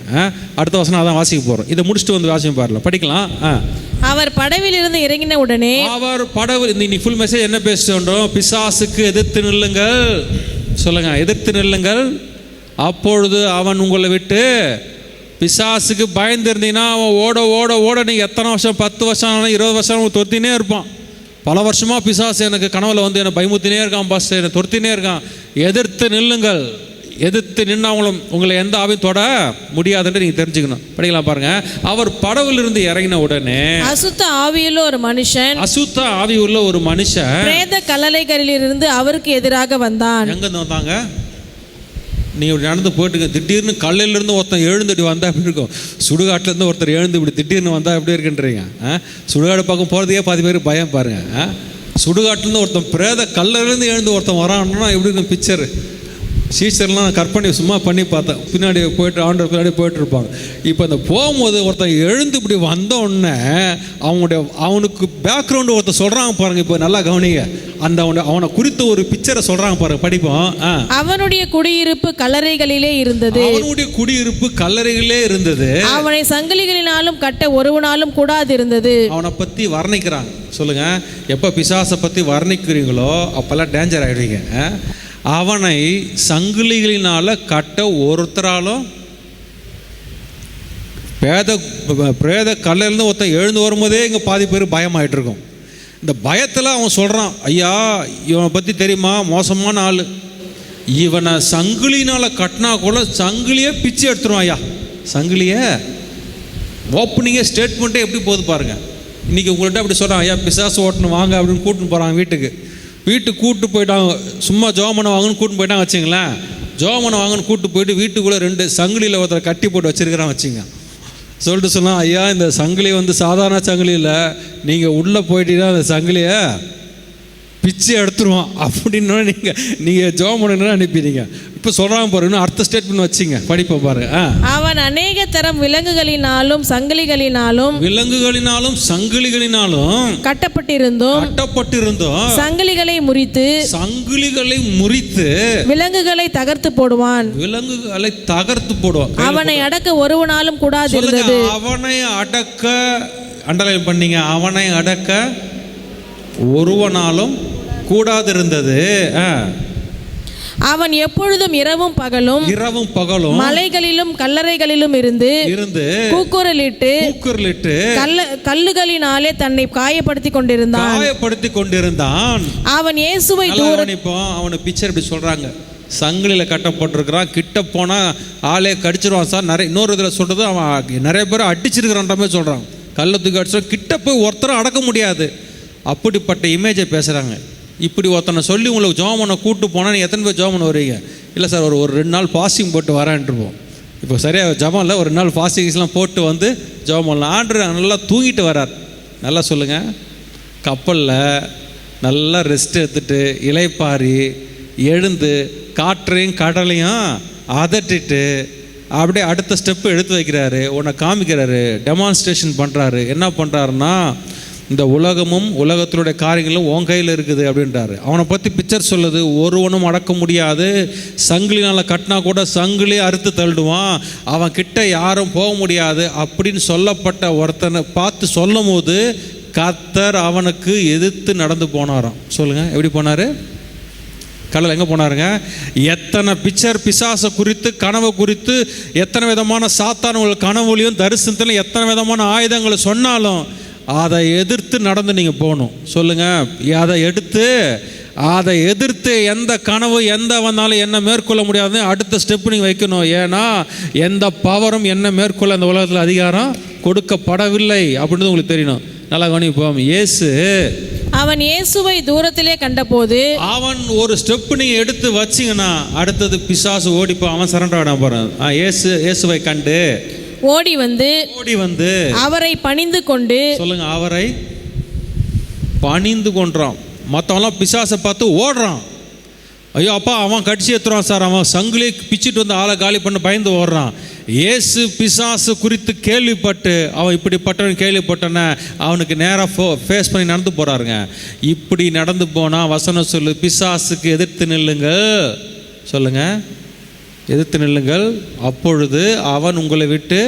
அடுத்த வசனம் அதான் வாசிக்க போகிறோம். இதை முடிச்சுட்டு வாசிக்க பாருல படிக்கலாம். அவர் படவில் இருந்து இறங்கின உடனே அவர் படவில் நீ ஃபுல் மெசேஜ் என்ன பேசுகிறோம்? பிசாசுக்கு எதிர்த்து நில்லுங்கள். சொல்லுங்க, எதிர்த்து நில்லுங்கள், அப்பொழுது அவன் உங்களை விட்டு. பிசாசுக்கு பயந்து இருந்தீங்கன்னா அவன் ஓட ஓட ஓட நீங்கள் எத்தனை வருஷம் 10 வருஷம் 20 வருஷம் துரத்தினே இருப்பான். பல வருஷமாக பிசாசு எனக்கு கனவுல என்னை பயமுத்தினே இருக்கான், பஸ் என்னை துரத்தினே இருக்கான். எதிர்த்து நில்லுங்கள். எதிர்த்து நின்று உங்களை எந்த ஆவியும் தொட முடியாதுன்னு நீங்கள் தெரிஞ்சுக்கணும். படிக்கலாம் பாருங்க. அவர் படவில் இருந்து இறங்கின உடனே அசுத்த ஆவியுள்ள ஒரு மனுஷன் பிரேத கல்லறைகளிலிருந்து அவருக்கு எதிராக வந்தான். எங்கேருந்து வந்தாங்க? நீங்கள் நடந்து போயிட்டு திடீர்னு கல்லிலிருந்து ஒருத்தன் எழுந்துட்டு வந்தால் எப்படி இருக்கும்? சுடுகாட்டிலேருந்து ஒருத்தர் எழுந்து இப்படி திடீர்னு வந்தால் எப்படி இருக்குன்றீங்க? சுடுகாடு பக்கம் போகிறதையே பாதி பேர் பயம் பாருங்கள். சுடுகாட்டிலேருந்து ஒருத்தன் பிரேத கல்லிலேருந்து எழுந்து ஒருத்தன் வரான்னா எப்படி இருக்கும் பிக்சரு? சீச்சர்லாம் கற்பனை சும்மா பண்ணி பார்த்தேன். பின்னாடி போய்ட்டு ஆண்டவர் பின்னாடி போய்ட்டுருப்பாங்க. இப்போ அந்த போகும்போது ஒருத்தன் எழுந்து இப்படி வந்தோடனே அவனுக்கு பேக்ரவுண்டு ஒருத்தர் சொல்கிறாங்க பாருங்கள். இப்போ நல்லா கவனிங்க, அவனை குறித்த ஒரு பிக்சரை சொல்கிறாங்க பாருங்கள், படிப்போம். அவனுடைய குடியிருப்பு கல்லறைகளிலே இருந்தது. அவனை சங்கிலிகளினாலும் கட்ட ஒருவனாலும் கூடாது இருந்தது. அவனை பற்றி வர்ணிக்கிறாங்க. சொல்லுங்கள், எப்போ பிசாசை பற்றி வர்ணிக்கிறீங்களோ அப்போல்லாம் டேஞ்சர் ஆகிடுவீங்க. அவனை சங்கிலிகளினால கட்ட ஒருத்தராலும் பிரேத கல்லிருந்து ஒருத்தன் எழுந்து வரும்போதே இங்கே பாதி பேர் பயமாயிட்டு இருக்கும். இந்த பயத்தில் அவன் சொல்கிறான், ஐயா இவனை பற்றி தெரியுமா, மோசமான ஆள், இவனை சங்கிலினால் கட்டினா கூட சங்கிலியே பிச்சு எடுத்துருவான். ஐயா சங்கிலியை ஓப்பனிங்கே ஸ்டேட்மெண்ட்டே எப்படி போகுது பாருங்கள். இன்றைக்கி உங்கள்கிட்ட அப்படி சொல்கிறான், ஐயா பிசாசு ஓட்டணும் வாங்க அப்படின்னு கூட்டின்னு போகிறாங்க. வீட்டுக்கு கூப்பிட்டு போயிட்டாங்க. சும்மா ஜோமனை வாங்கன்னு கூப்பிட்டு போயிட்டாங்க வச்சுங்களேன். ஜோமனை வாங்கன்னு கூப்பிட்டு போயிட்டு வீட்டுக்குள்ளே 2 சங்கிலியில் ஒருத்தரை கட்டி போட்டு வச்சுருக்கிறான் வச்சுங்க. சொல்லிட்டு சொன்னால், ஐயா இந்த சங்கிலி சாதாரண சங்கிலி இல்லை, நீங்கள் உள்ளே போயிட்டீங்கன்னா அந்த சங்கிலியை பிச்சு எடுத்துருவான் அப்படின்னு நீங்கள் ஜோமனை அனுப்பிடுங்க. இப்போ சொல்கிறாங்க பாருங்க, அடுத்த ஸ்டேட்மெண்ட் வச்சிங்க, படிப்போம் பாருங்க. அவன் அநேக தரம் விலங்குகளினாலும் சங்கிலிகளினாலும் கட்டப்பட்டிருந்தோம் சங்கிலிகளை முறித்து விலங்குகளை தகர்த்து போடுவான். அவனை அடக்க ஒருவனாலும் கூடாது இருந்தது. அவனை அடக்க அண்டர்லைன் பண்ணீங்க. அவனை அடக்க ஒருவனாலும் கூடாது இருந்தது. அவன் எப்பொழுதும் இரவும் பகலும் மலைகளிலும் கல்லறைகளிலும் இருந்து கூக்குரலிட்டு கல்லுகளினாலே தன்னை காயப்படுத்தி கொண்டிருந்தான். அவன் இயேசுவை அவனை பிக்சர் இப்படி சொல்றாங்க, சங்கிலியில் கட்டப்பட்டிருக்கிறான், கிட்ட போனால் ஆளே கடிச்சிருவான் சார். இன்னொரு இதில் சொல்கிறது, அவன் நிறைய பேர் அடிச்சிருக்கிறான்ற மாதிரி சொல்கிறான். கள்ளத்துக்கு அடிச்சிடும், கிட்ட போய் ஒருத்தரும் அடக்க முடியாது. அப்படிப்பட்ட இமேஜை பேசுகிறாங்க. இப்படி ஒருத்தனை சொல்லி உங்களுக்கு ஜோமனை கூப்பிட்டு போனால் நீங்கள் எத்தனை பேர் ஜோமனை வருவீங்க? இல்லை சார் ஒரு 2 நாள் பாசிங் போட்டு வரேன்ட்டுருப்போம். இப்போ சரியாக ஜபம் இல்லை, ஒரு நாள் ஃபாஸ்டிங்ஸ்லாம் போட்டு வந்து ஜபம் பண்ணலாம். ஆண்டவர் நல்லா தூங்கிட்டு வரார். நல்லா சொல்லுங்கள். கப்பலில் நல்லா ரெஸ்ட் எடுத்துட்டு இலைப்பாரி எழுந்து காற்றையும் கடலையும் அதட்டிட்டு அப்படியே அடுத்த ஸ்டெப்பு எடுத்து வைக்கிறாரு, உன்னை காமிக்கிறாரு, டெமான்ஸ்ட்ரேஷன் பண்ணுறாரு. என்ன பண்ணுறாருன்னா, இந்த உலகமும் உலகத்தினுடைய காரியங்களும் உன் கையில் இருக்குது அப்படின்றாரு. அவனை பற்றி பிக்சர் சொல்லுது, ஒருவனும் அடக்க முடியாது, சங்கிலினால் கட்டினா கூட சங்கிலி அறுத்து தள்ளுடுவான், அவன் கிட்ட யாரும் போக முடியாது அப்படின்னு சொல்லப்பட்ட ஒருத்தனை பார்த்து சொல்லும் போது கர்த்தர் அவனுக்கு எதிர்த்து நடந்து போனாராம். சொல்லுங்கள், எப்படி போனார்? கடல் எங்கே போனாருங்க? எத்தனை பிசாசை குறித்து கனவை குறித்து எத்தனை விதமான சாத்தான்கள் கனவுலையும் தரிசனத்திலும் எத்தனை விதமான ஆயுதங்களை சொன்னாலும் அதை எதிர்த்து நடந்து நீங்கள் போகணும். சொல்லுங்கள், அதை எதிர்த்து எந்த கனவு எந்த வந்தாலும் என்ன மேற்கொள்ள முடியாது அடுத்த ஸ்டெப்பு நீங்கள் வைக்கணும். ஏன்னா எந்த பவரும் என்ன மேற்கொள்ள இந்த உலகத்தில் அதிகாரம் கொடுக்கப்படவில்லை அப்படின்னு உங்களுக்கு தெரியணும். நல்லா கவனிப்போம். அவன் இயேசுவை தூரத்திலே கண்டபோது அவன் ஒரு ஸ்டெப் நீங்க எடுத்து வச்சிங்கன்னா அடுத்தது பிசாசு ஓடிப்போ, அவன் சரண்டர் ஆட போறான். இயேசுவை கண்டு ஓடி வந்து அவரை பணிந்து கொண்டு, சொல்லுங்க, அவரை பணிந்து கொண்டான். மற்றவன்லாம் பிசாசை பார்த்து ஓடுறான். ஐயோ அப்பா அவன் கடிச்சு ஏற்றுறான் சார், அவன் சங்கிலி பிச்சுட்டு வந்து ஆளை காலி பண்ண பயந்து ஓடுறான். இயேசு பிசாசு குறித்து கேள்விப்பட்டு அவன் இப்படிப்பட்டவன் கேள்விப்பட்டன அவனுக்கு நேராக ஃபேஸ் பண்ணி நடந்து போகிறாருங்க. இப்படி நடந்து போனால் வசனம் சொல்லு, பிசாசுக்கு எதிர்த்து நில்லுங்கள். சொல்லுங்கள், எதிர்த்து நில்லுங்கள், அப்பொழுது அவன் உங்களை விட்டு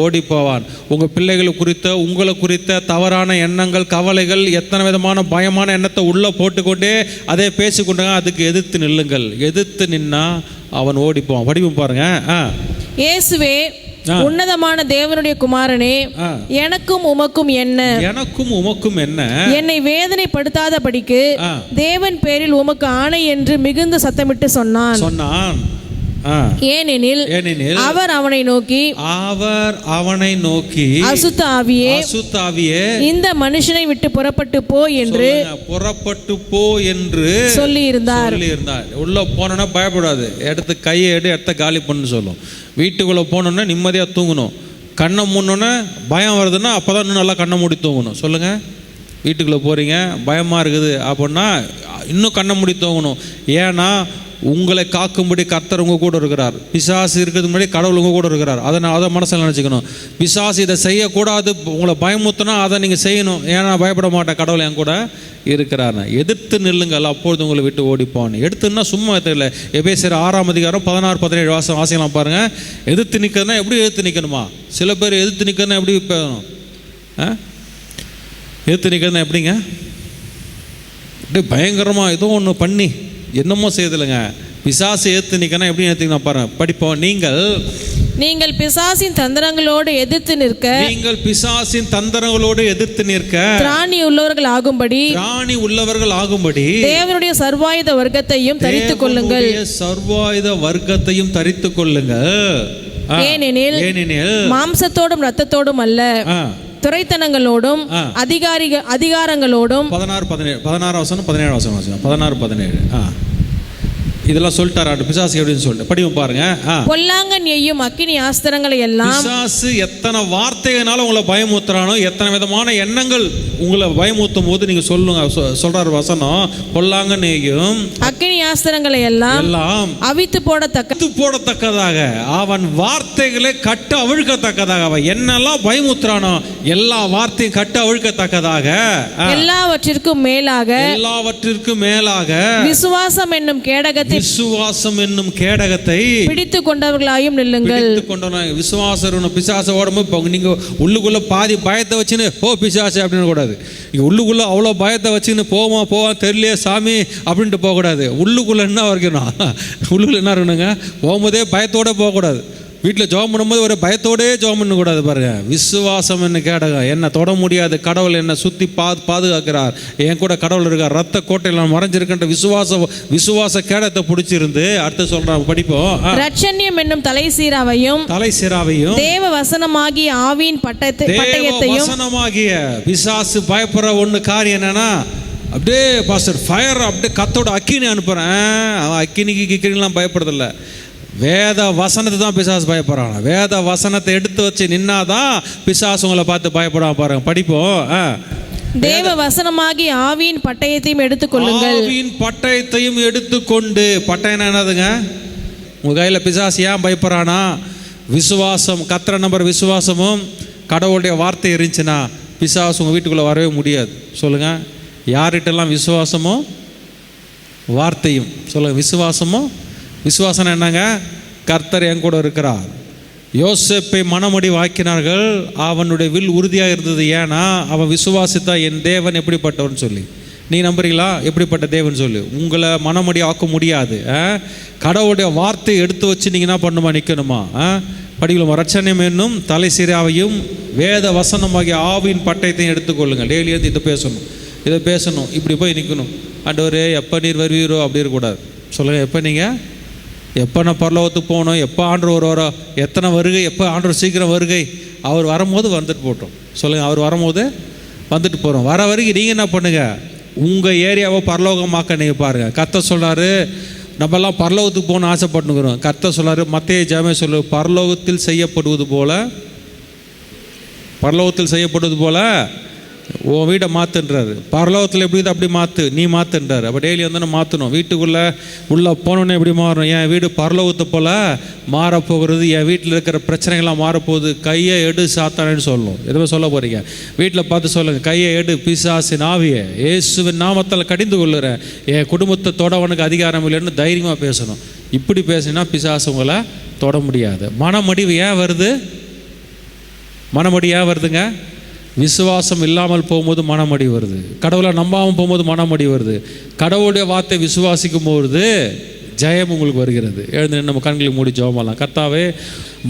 ஓடி போவான். உங்கள் பிள்ளைகளை குறித்த உங்களை குறித்த தவறான எண்ணங்கள் கவலைகள் எத்தனை விதமான பயமான எண்ணத்தை உள்ளே போட்டுக்கொண்டே அதே பேசிக்கொண்டாங்க. அதுக்கு எதிர்த்து நில்லுங்கள். எதிர்த்து நின்னா அவன் ஓடி போவான். வடிவம் பாருங்க. இயேசுவே உன்னதமான தேவனுடைய குமாரனே, எனக்கும் உமக்கும் என்ன, என்னை வேதனைப்படுத்தாதபடிக்கு தேவன் பேரில் உமக்கு ஆணை என்று மிகுந்த சத்தமிட்டு சொன்னான். ஏனெனில் அவர் அவனை நோக்கி அசுத்த ஆவியே இந்த மனுஷனை விட்டு புறப்பட்டு போ என்று சொல்லி இருந்தார். உள்ள போனா பயப்படாது, எடுத்து கையை எடுத்த காலி பண்ணு சொல்லும். வீட்டுக்குள்ள போனோன்னா நிம்மதியா தூங்கணும். கண்ணை மூடணுன்னா பயம் வருதுன்னா அப்பதான் இன்னும் நல்லா கண்ணை மூடி தூங்கணும். சொல்லுங்க, வீட்டுக்குள்ள போறீங்க பயமா இருக்குது அப்படின்னா இன்னும் கண்ணை மூடி தூங்கணும். ஏன்னா உங்களை காக்கும்படி கர்த்தர் உங்க கூட இருக்கிறார். பிசாசு இருக்கிறது முன்னாடி கடவுள் உங்க கூட இருக்கிறார். அதை மனசில் நினச்சிக்கணும். பிசாசு இதை செய்யக்கூடாது உங்களை பயமுத்தினா அதை நீங்கள் செய்யணும். ஏன்னா பயப்பட மாட்டேன், கடவுள் என் கூட இருக்கிறார். எதிர்த்து நில்லுங்கள், அப்பொழுது உங்களை விட்டு ஓடிப்பான். எடுத்துன்னா சும்மா தெரியல. எபேசியர் 6ஆம் அதிகாரம் 16-17 வாசிக்கலாம் பாருங்க. எதிர்த்து நிற்கிறதுனா எப்படி எதிர்த்து நிற்கணுமா? சில பேர் எதிர்த்து நிற்கிறதுனா எப்படி பேசணும்? எதிர்த்து நிற்கிறதுனா எப்படிங்க? அப்படியே பயங்கரமாக ஏதோ ஒன்று பண்ணி என்னமோ செய்யதில்லைங்க. பிசாசு ஏற்று நிற்கனா எப்படி ஏற்றுக்கணும் பாருங்க. படிப்போம். நீங்கள் பிசாசின் தந்திரங்களோடு எதிர்த்து நிற்க திராணி உள்ளவர்கள் ஆகும்படி தேவனுடைய சர்வாயுத வர்க்கத்தையும் தரித்துக் கொள்ளுங்கள். ஏனெனில் மாம்சத்தோடும் இரத்தத்தோடும் அல்ல, துரைத்தனங்களோடும் அதிகாரங்களோடும் 16-17 இதெல்லாம் சொல்லிட்டாரு பிசாசு எப்படின்னு சொல்லிட்டு படியும் பாருங்க. பொல்லாங்கன் எய்யும் அக்கினி ஆஸ்திரங்களை எல்லாம், பிசாசு எத்தனை வார்த்தைகளால உங்களை பயமுத்துறானோ, எத்தனை விதமான எண்ணங்கள் உங்களை பயமுத்தும் போது நீங்க சொல்லுங்க. சொல்றாரு வசனம், பொல்லாங்கன் எய்யும் அக்கினி ஆஸ்திரங்களை எல்லாம் அவித்து போடத்தக்கதாக அவன் வார்த்தைகளை கட்ட அவிழ்க்கத்தக்கதாக, அவன் என்னெல்லாம் பயமுத்துறானோ எல்லா வார்த்தையும் கட்ட அவிழ்க்கத்தக்கதாக, எல்லாவற்றிற்கும் மேலாக விசுவாசம் என்னும் கேடகத்தை பிடித்து கொண்டவர்களாயும் நில்லுங்கள். விசுவாசம் பிசாச ஓடும்போது நீங்க உள்ளுக்குள்ள பாதி பயத்தை வச்சுன்னு பிசாசு அப்படின்னு கூடாது. உள்ளுக்குள்ள அவ்வளோ பயத்தை வச்சுன்னு போவா தெரியலையே சாமி அப்படின்ட்டு போகக்கூடாது. உள்ளுக்குள்ள என்ன இருக்கணும்? உள்ளுக்குள்ள என்ன இருக்கணுங்க? போகும்போதே பயத்தோட போகக்கூடாது. வீட்டில் ஜெபம் பண்ணும்போது ஒரு பயத்தோடே ஜெபம் பண்ணக்கூடாது. பாருங்க, விசுவாசம் என்ன கேடகம், என்ன தொட முடியாது, கடவுள் என்னை சுற்றி பாதுகாக்கிறார், என் கூட கடவுள் இருக்கார், ரத்த கோட்டையில் நான் மறைஞ்சிருக்கின்ற விசுவாச கேடத்தை பிடிச்சிருந்து அடுத்து சொல்றாங்க. படிப்போம். ரட்சண்யம் என்னும் தலைசீராவையும் தேவ வசனமாகிய ஆவியின் பட்டயத்தையும், வசனமாகிய பிசாசு பயப்படுற ஒன்று காரியம் என்னன்னா, அப்படியே பாஸ்டர் ஃபயர் அப்படியே கத்தோட அக்கினி அனுப்புறேன். அவன் அக்கினிக்கு கிக்கினிலாம் பயப்படுறதில்ல. வேத வசனத்தை தான் பிசாசு பயப்படுறாங்க. வேத வசனத்தை எடுத்து வச்சு நின்னாதான் பிசாசு உங்களை பார்த்து பயப்படாம பாருங்க. படிப்போம். தேவ வசனமாகி ஆவியின் பட்டயத்தையும் எடுத்துக்கொள்ளுங்கள். ஆவியின் பட்டயத்தையும் எடுத்துக்கொண்டு. பட்டயம் என்னதுங்க? உங்க கையில் பிசாசு ஏன் பயப்படுறானா? விசுவாசம், கத்திர நம்பர் விசுவாசமும் கடவுளுடைய வார்த்தை இருந்துச்சுன்னா பிசாசு உங்கள் வீட்டுக்குள்ளே வரவே முடியாது. சொல்லுங்கள், யார்கிட்டெல்லாம் விசுவாசமும் வார்த்தையும். சொல்லுங்கள், விசுவாசமும். விசுவாசம் என்னங்க? கர்த்தர் என் கூட இருக்கிறார். யோசேப்பை மனமடி வாக்கினார்கள், அவனுடைய வில் உறுதியாக இருந்தது. ஏன்னா அவன் விசுவாசித்தா என் தேவன் எப்படிப்பட்டவன் சொல்லி. நீ நம்புறீங்களா? எப்படிப்பட்ட தேவன் சொல்லி உங்களை மனமடி ஆக்க முடியாது. கடவுளுடைய வார்த்தையை எடுத்து வச்சு நீங்கள் என்ன பண்ணுமா? நிற்கணுமா? படிக்கலாமா? ரட்சணியம் என்னும் தலை சிராவையும் வேத வசனமாகிய ஆவியின் பட்டயத்தையும் எடுத்துக்கொள்ளுங்கள். டெய்லி வந்து இதை பேசணும், இப்படி போய் நிற்கணும். ஆண்டவரே எப்போ நீர் வருவீரோ அப்படி இருக்கக்கூடாது. சொல்லுங்கள், எப்போ நான் பரலோகத்துக்கு போகணும், எப்போ ஆண்டவர் வருவாரோ, எத்தனை வருகை, எப்போ ஆண்டவர் சீக்கிரம் வருகை. அவர் வரும்போது வந்துட்டு போட்டோம். சொல்லுங்கள், அவர் வரும்போது வந்துட்டு போகிறோம். வர வரைக்கும் நீங்கள் என்ன பண்ணுங்கள்? உங்கள் ஏரியாவை பரலோகமாக்க நீங்கள் பாருங்கள். கர்த்தர் சொல்கிறாரு, நம்மெல்லாம் பரலோகத்துக்கு போகணும்னு ஆசைப்பட்டுக்கிறோம். கர்த்தர் சொல்கிறாரு, மத்தேயு ஜெபமே சொல்லு, பரலோகத்தில் செய்யப்படுவது போல உன் வீடை மாற்றுன்றாரு. பரலோகத்தில் எப்படி இது அப்படி மாற்று, நீ மாற்றுன்றாரு. அப்போ டெய்லி வந்து மாற்றணும். வீட்டுக்குள்ளே உள்ளே போனோன்னே எப்படி மாறணும்? என் வீடு பரலோகத்தை போல் மாறப்போகிறது, என் வீட்டில் இருக்கிற பிரச்சனைகள்லாம் மாறப்போகுது, கையை எடு சாத்தானேன்னு சொல்லணும். எதுவுமே சொல்ல போகிறீங்க? வீட்டில் பார்த்து சொல்லுங்கள், கையை எடு பிசாசின் ஆவியை இயேசுவின் நாமத்தில் கடிந்து கொள்ளுறேன், என் குடும்பத்தை தொடவனுக்கு அதிகாரம் இல்லைன்னு தைரியமாக பேசணும். இப்படி பேசினா பிசாசு உங்களை தொட முடியாது. மனமடிவு ஏன் வருது? மனமடி ஏன் வருதுங்க? விசுவாசம் இல்லாமல் போகும்போது மனமடி வருது. கடவுளை நம்பாமல் போகும்போது மனமடி வருது. கடவுளுடைய வார்த்தை விசுவாசிக்கும் போது ஜெயம் உங்களுக்கு வருகிறது. எழுந்து நம்ம கண்களை மூடி ஜெபமாலாம். கர்த்தாவே,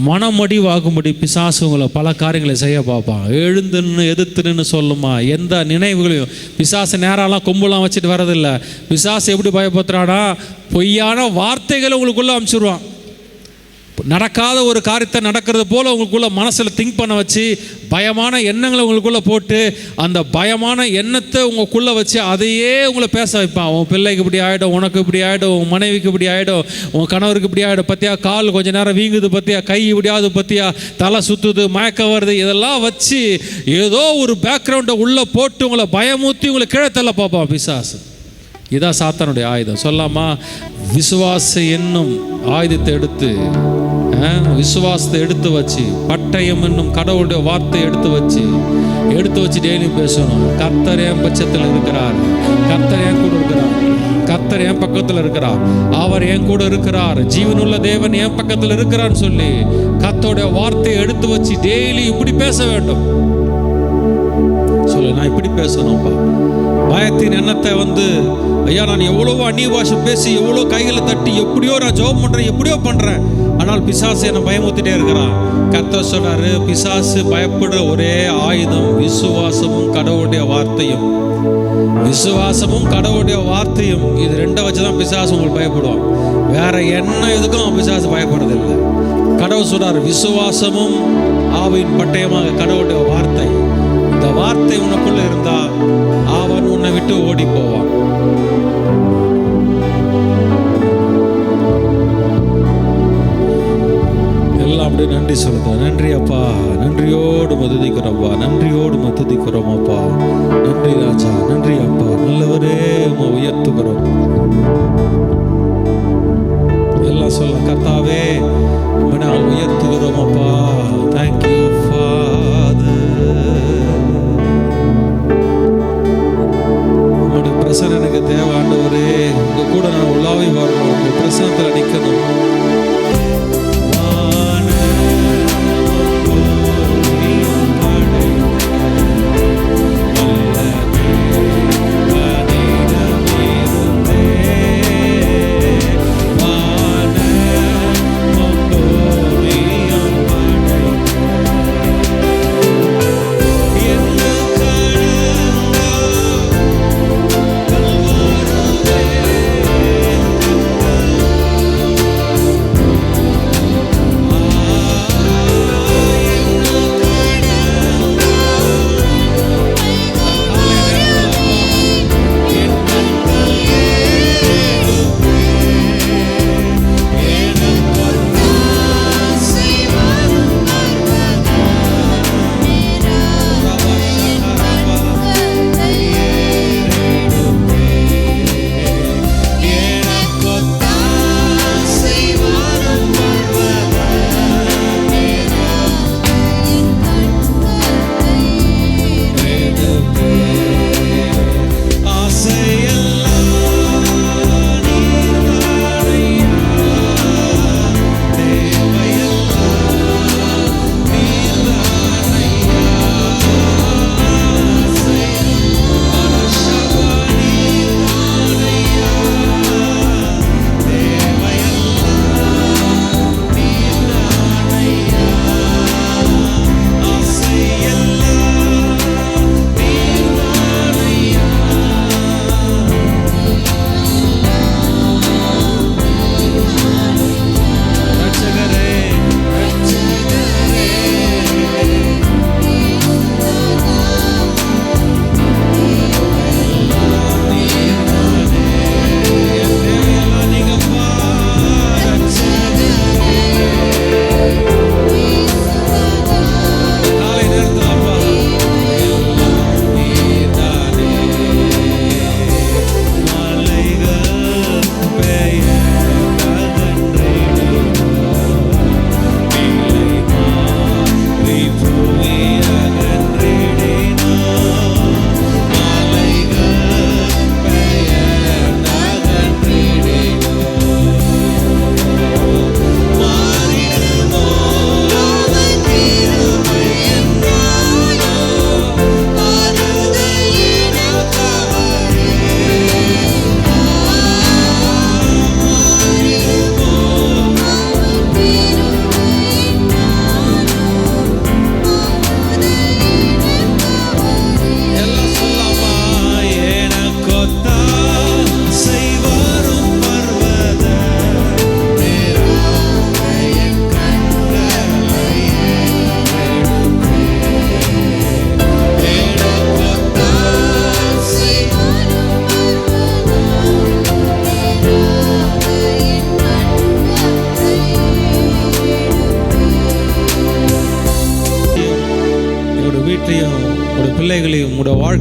மனமடிவாகும்படி பிசாசு உங்களை பல காரியங்களை செய்ய பார்ப்பான். எழுந்துன்னு எதிர்த்துன்னு சொல்லுமா? எந்த நினைவுகளையும் பிசாசு நேரம்லாம் கொம்புலாம் வச்சுட்டு வரதில்லை. பிசாசு எப்படி பயப்படுத்துறானா? பொய்யான வார்த்தைகளை உங்களுக்குள்ளே அனுப்பிச்சிடுவான். நடக்காத ஒரு காரியத்தை நடக்கிறது போல் உங்களுக்குள்ள மனசில் திங்க் பண்ண வச்சு பயமான எண்ணங்களை உங்களுக்குள்ளே போட்டு அந்த பயமான எண்ணத்தை உங்களுக்குள்ளே வச்சு அதையே உங்களை பேச வைப்பான். உன் பிள்ளைக்கு இப்படி ஆகிடும், உனக்கு இப்படி ஆகிடும், உன் மனைவிக்கு இப்படி ஆகிடும், உன் கணவருக்கு இப்படி ஆகிடும், பற்றியா கால் கொஞ்சம் நேரம் வீங்குது, பற்றியா கை இப்படியாவது, பற்றியா தலை சுற்றுது, மயக்கம் வருது, இதெல்லாம் வச்சு ஏதோ ஒரு பேக்ரவுண்டை உள்ளே போட்டு உங்களை பயமூற்றி உங்களை கீழே தள்ள பார்ப்பான் பிசாசு. இதான் சாத்தானுடைய ஆயுதம். சொல்லாமா? விசுவாச என்னும் ஆயுதத்தை எடுத்து, விசுவாசத்தை எடுத்து வச்சு, பட்டயம் என்னும் கடவுளுடைய வார்த்தையை எடுத்து வச்சு டெய்லியும் பேசணும். கர்த்தர் என் பட்சத்தில் இருக்கிறார், கர்த்தர் என் கூட இருக்கிறார், கர்த்தர் என் பக்கத்தில் இருக்கிறார், அவர் என் கூட இருக்கிறார், ஜீவனுள்ள தேவன் என் பக்கத்தில் இருக்கிறான்னு சொல்லி கர்த்தருடைய வார்த்தையை எடுத்து வச்சு டெய்லி இப்படி பேச வேண்டும். சொல்லு, நான் இப்படி பேசணும்ப்பா. பயத்தின் எண்ணத்தை வந்து, ஐயா நான் எவ்வளவோ அந்நிய பாஷை பேசி எவ்வளோ கைகளை தட்டி எப்படியோ நான் ஜெபம் பண்ணுறேன், எப்படியோ பண்ணுறேன், ஆனால் பிசாசு என்னை பயமுத்திட்டே இருக்கிறான். கர்த்தர் சொல்றாரு, பிசாசு பயப்படுற ஒரே ஆயுதம் விசுவாசமும் கடவுளுடைய வார்த்தையும். விசுவாசமும் கடவுளுடைய வார்த்தையும், இது ரெண்டை வச்சு தான் பிசாசு உங்களுக்கு பயப்படுவான். வேற என்ன எதுக்கும் பிசாசு பயப்படுறதில்லை. கடவுள் சொல்றாரு, விசுவாசமும் ஆவியின் பட்டயமாக கடவுளுடைய வார்த்தை. இந்த வார்த்தை உனக்குள்ள இருந்தா அவன் உன்னை விட்டு ஓடி போவான். எல்லாம் அப்படி நன்றி சொல்லுங்க. நன்றி அப்பா, நன்றியோடு மதுதிக்கிறோம்ப்பா, நன்றியோடு மதுதிக்கிறோம் அப்பா. நன்றி ராஜா, நன்றி அப்பா, நல்லவரே உயர்த்துகிறோம். எல்லாம் சொல்ல, கர்த்தாவே நாங்கள் உயர்த்துகிறோம் அப்பா. தேங்க்யூ பிரசன்னம் எனக்கு தேவை ஆண்டவரே. உங்க கூட நான் உள்ளாவி வரணும், உங்க பிரசனத்தில் நிற்கணும்.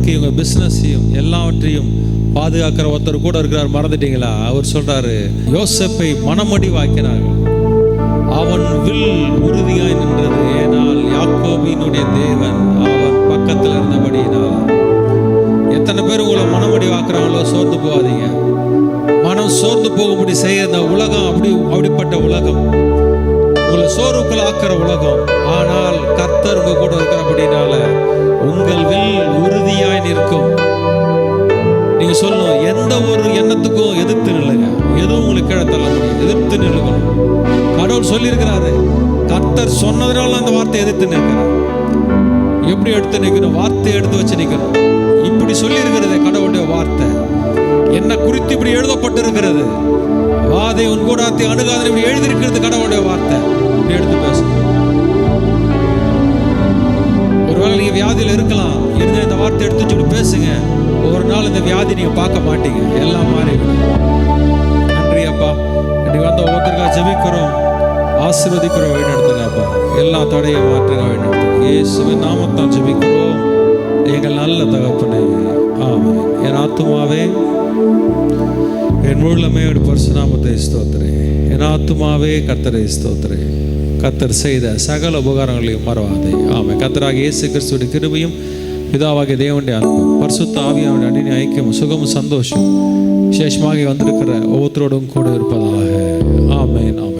வாழ்க்கையும் உங்கள் பிஸ்னஸையும் எல்லாவற்றையும் பாதுகாக்கிற ஒருத்தர் கூட இருக்கிறார். மறந்துட்டீங்களா? அவர் சொல்றாரு, யோசேப்பை மனமடிவாக்கினார்கள், அவன் வில் உறுதியாய் நின்றது, ஏனால் யாக்கோபினுடைய தேவன் அவன் பக்கத்தில் இருந்தபடியினால். எத்தனை பேர் உங்களை மனமடிவாக்குறாங்களோ சோர்ந்து போகாதீங்க. மனம் சோர்ந்து போகும்படி செய்ய இந்த உலகம் அப்படிப்பட்ட உலகம், உங்களை சோர்வுக்குள் ஆக்கிற உலகம். ஆனால் கர்த்தர் உங்க கூட இருக்கிறபடினால உங்கள் வில் உறுதியாய் நிற்கும். நீங்க சொல்லணும், எந்த ஒரு எண்ணத்துக்கும் எதிர்த்து நில்லுங்க. எதுவும் உங்களுக்கு கீழே தள்ள முடியும், எதிர்த்து நில்லுங்க. கடவுள் சொல்லியிருக்கிறாரு, கர்த்தர் சொன்னதுனால அந்த வார்த்தையை எதிர்த்து நிற்கிறார். எப்படி எடுத்து நிற்கணும்? வார்த்தையை எடுத்து வச்சு நிற்கணும். இப்படி சொல்லியிருக்கிறது கடவுளுடைய வார்த்தை, என்ன குறித்து இப்படி எழுதப்பட்டிருக்கிறது. வாதை உன் கூடாரத்தை அணுகாத இப்படி எழுதியிருக்கிறது கடவுளுடைய வார்த்தை. இப்படி எடுத்து பேசணும். ஒருவேளை நீங்க வியாதியில் இருக்கலாம், இருந்த இந்த வார்த்தை எடுத்து வச்சு பேசுங்க. ஒரு நாள் இந்த வியாதி நீங்க பார்க்க மாட்டீங்க, எல்லாம் மாறி. நன்றி அப்பா, இன்னைக்கு வந்த ஒவ்வொருத்தருக்காக ஜெபிக்கிறோம், ஆசீர்வதிக்கிறோம், வழிநடத்துங்கப்பா. எல்லா தடையும் மாற்றுங்க, வழிநடத்துங்க. இயேசுவின் நாமத்தால் ஜெபிக்கிறோம் எங்கள் நல்ல தகப்பனே, ஆமென். என் ஆத்துமாவே என் முழுமே பரிசுநாமத்தை ஸ்தோத்திரே. என் ஆத்துமாவே கர்த்தரை ஸ்தோத்திரே. கர்த்தர் செய்த சகல உபகாரங்களையும் மறவாதே. ஆமென். கர்த்தராகிய இயேசு கிறிஸ்துவின் கிருபையும் பிதாவாகிய தேவனுடைய அன்பும் பரிசுத்த ஆவியானவருடைய அன்பின் ஐக்கியமும் சுகமும் சந்தோஷம் விசேஷமாக வந்திருக்கிற ஒவ்வொருத்தரோடும் கூட இருப்பதாக. ஆமென். ஆமென்.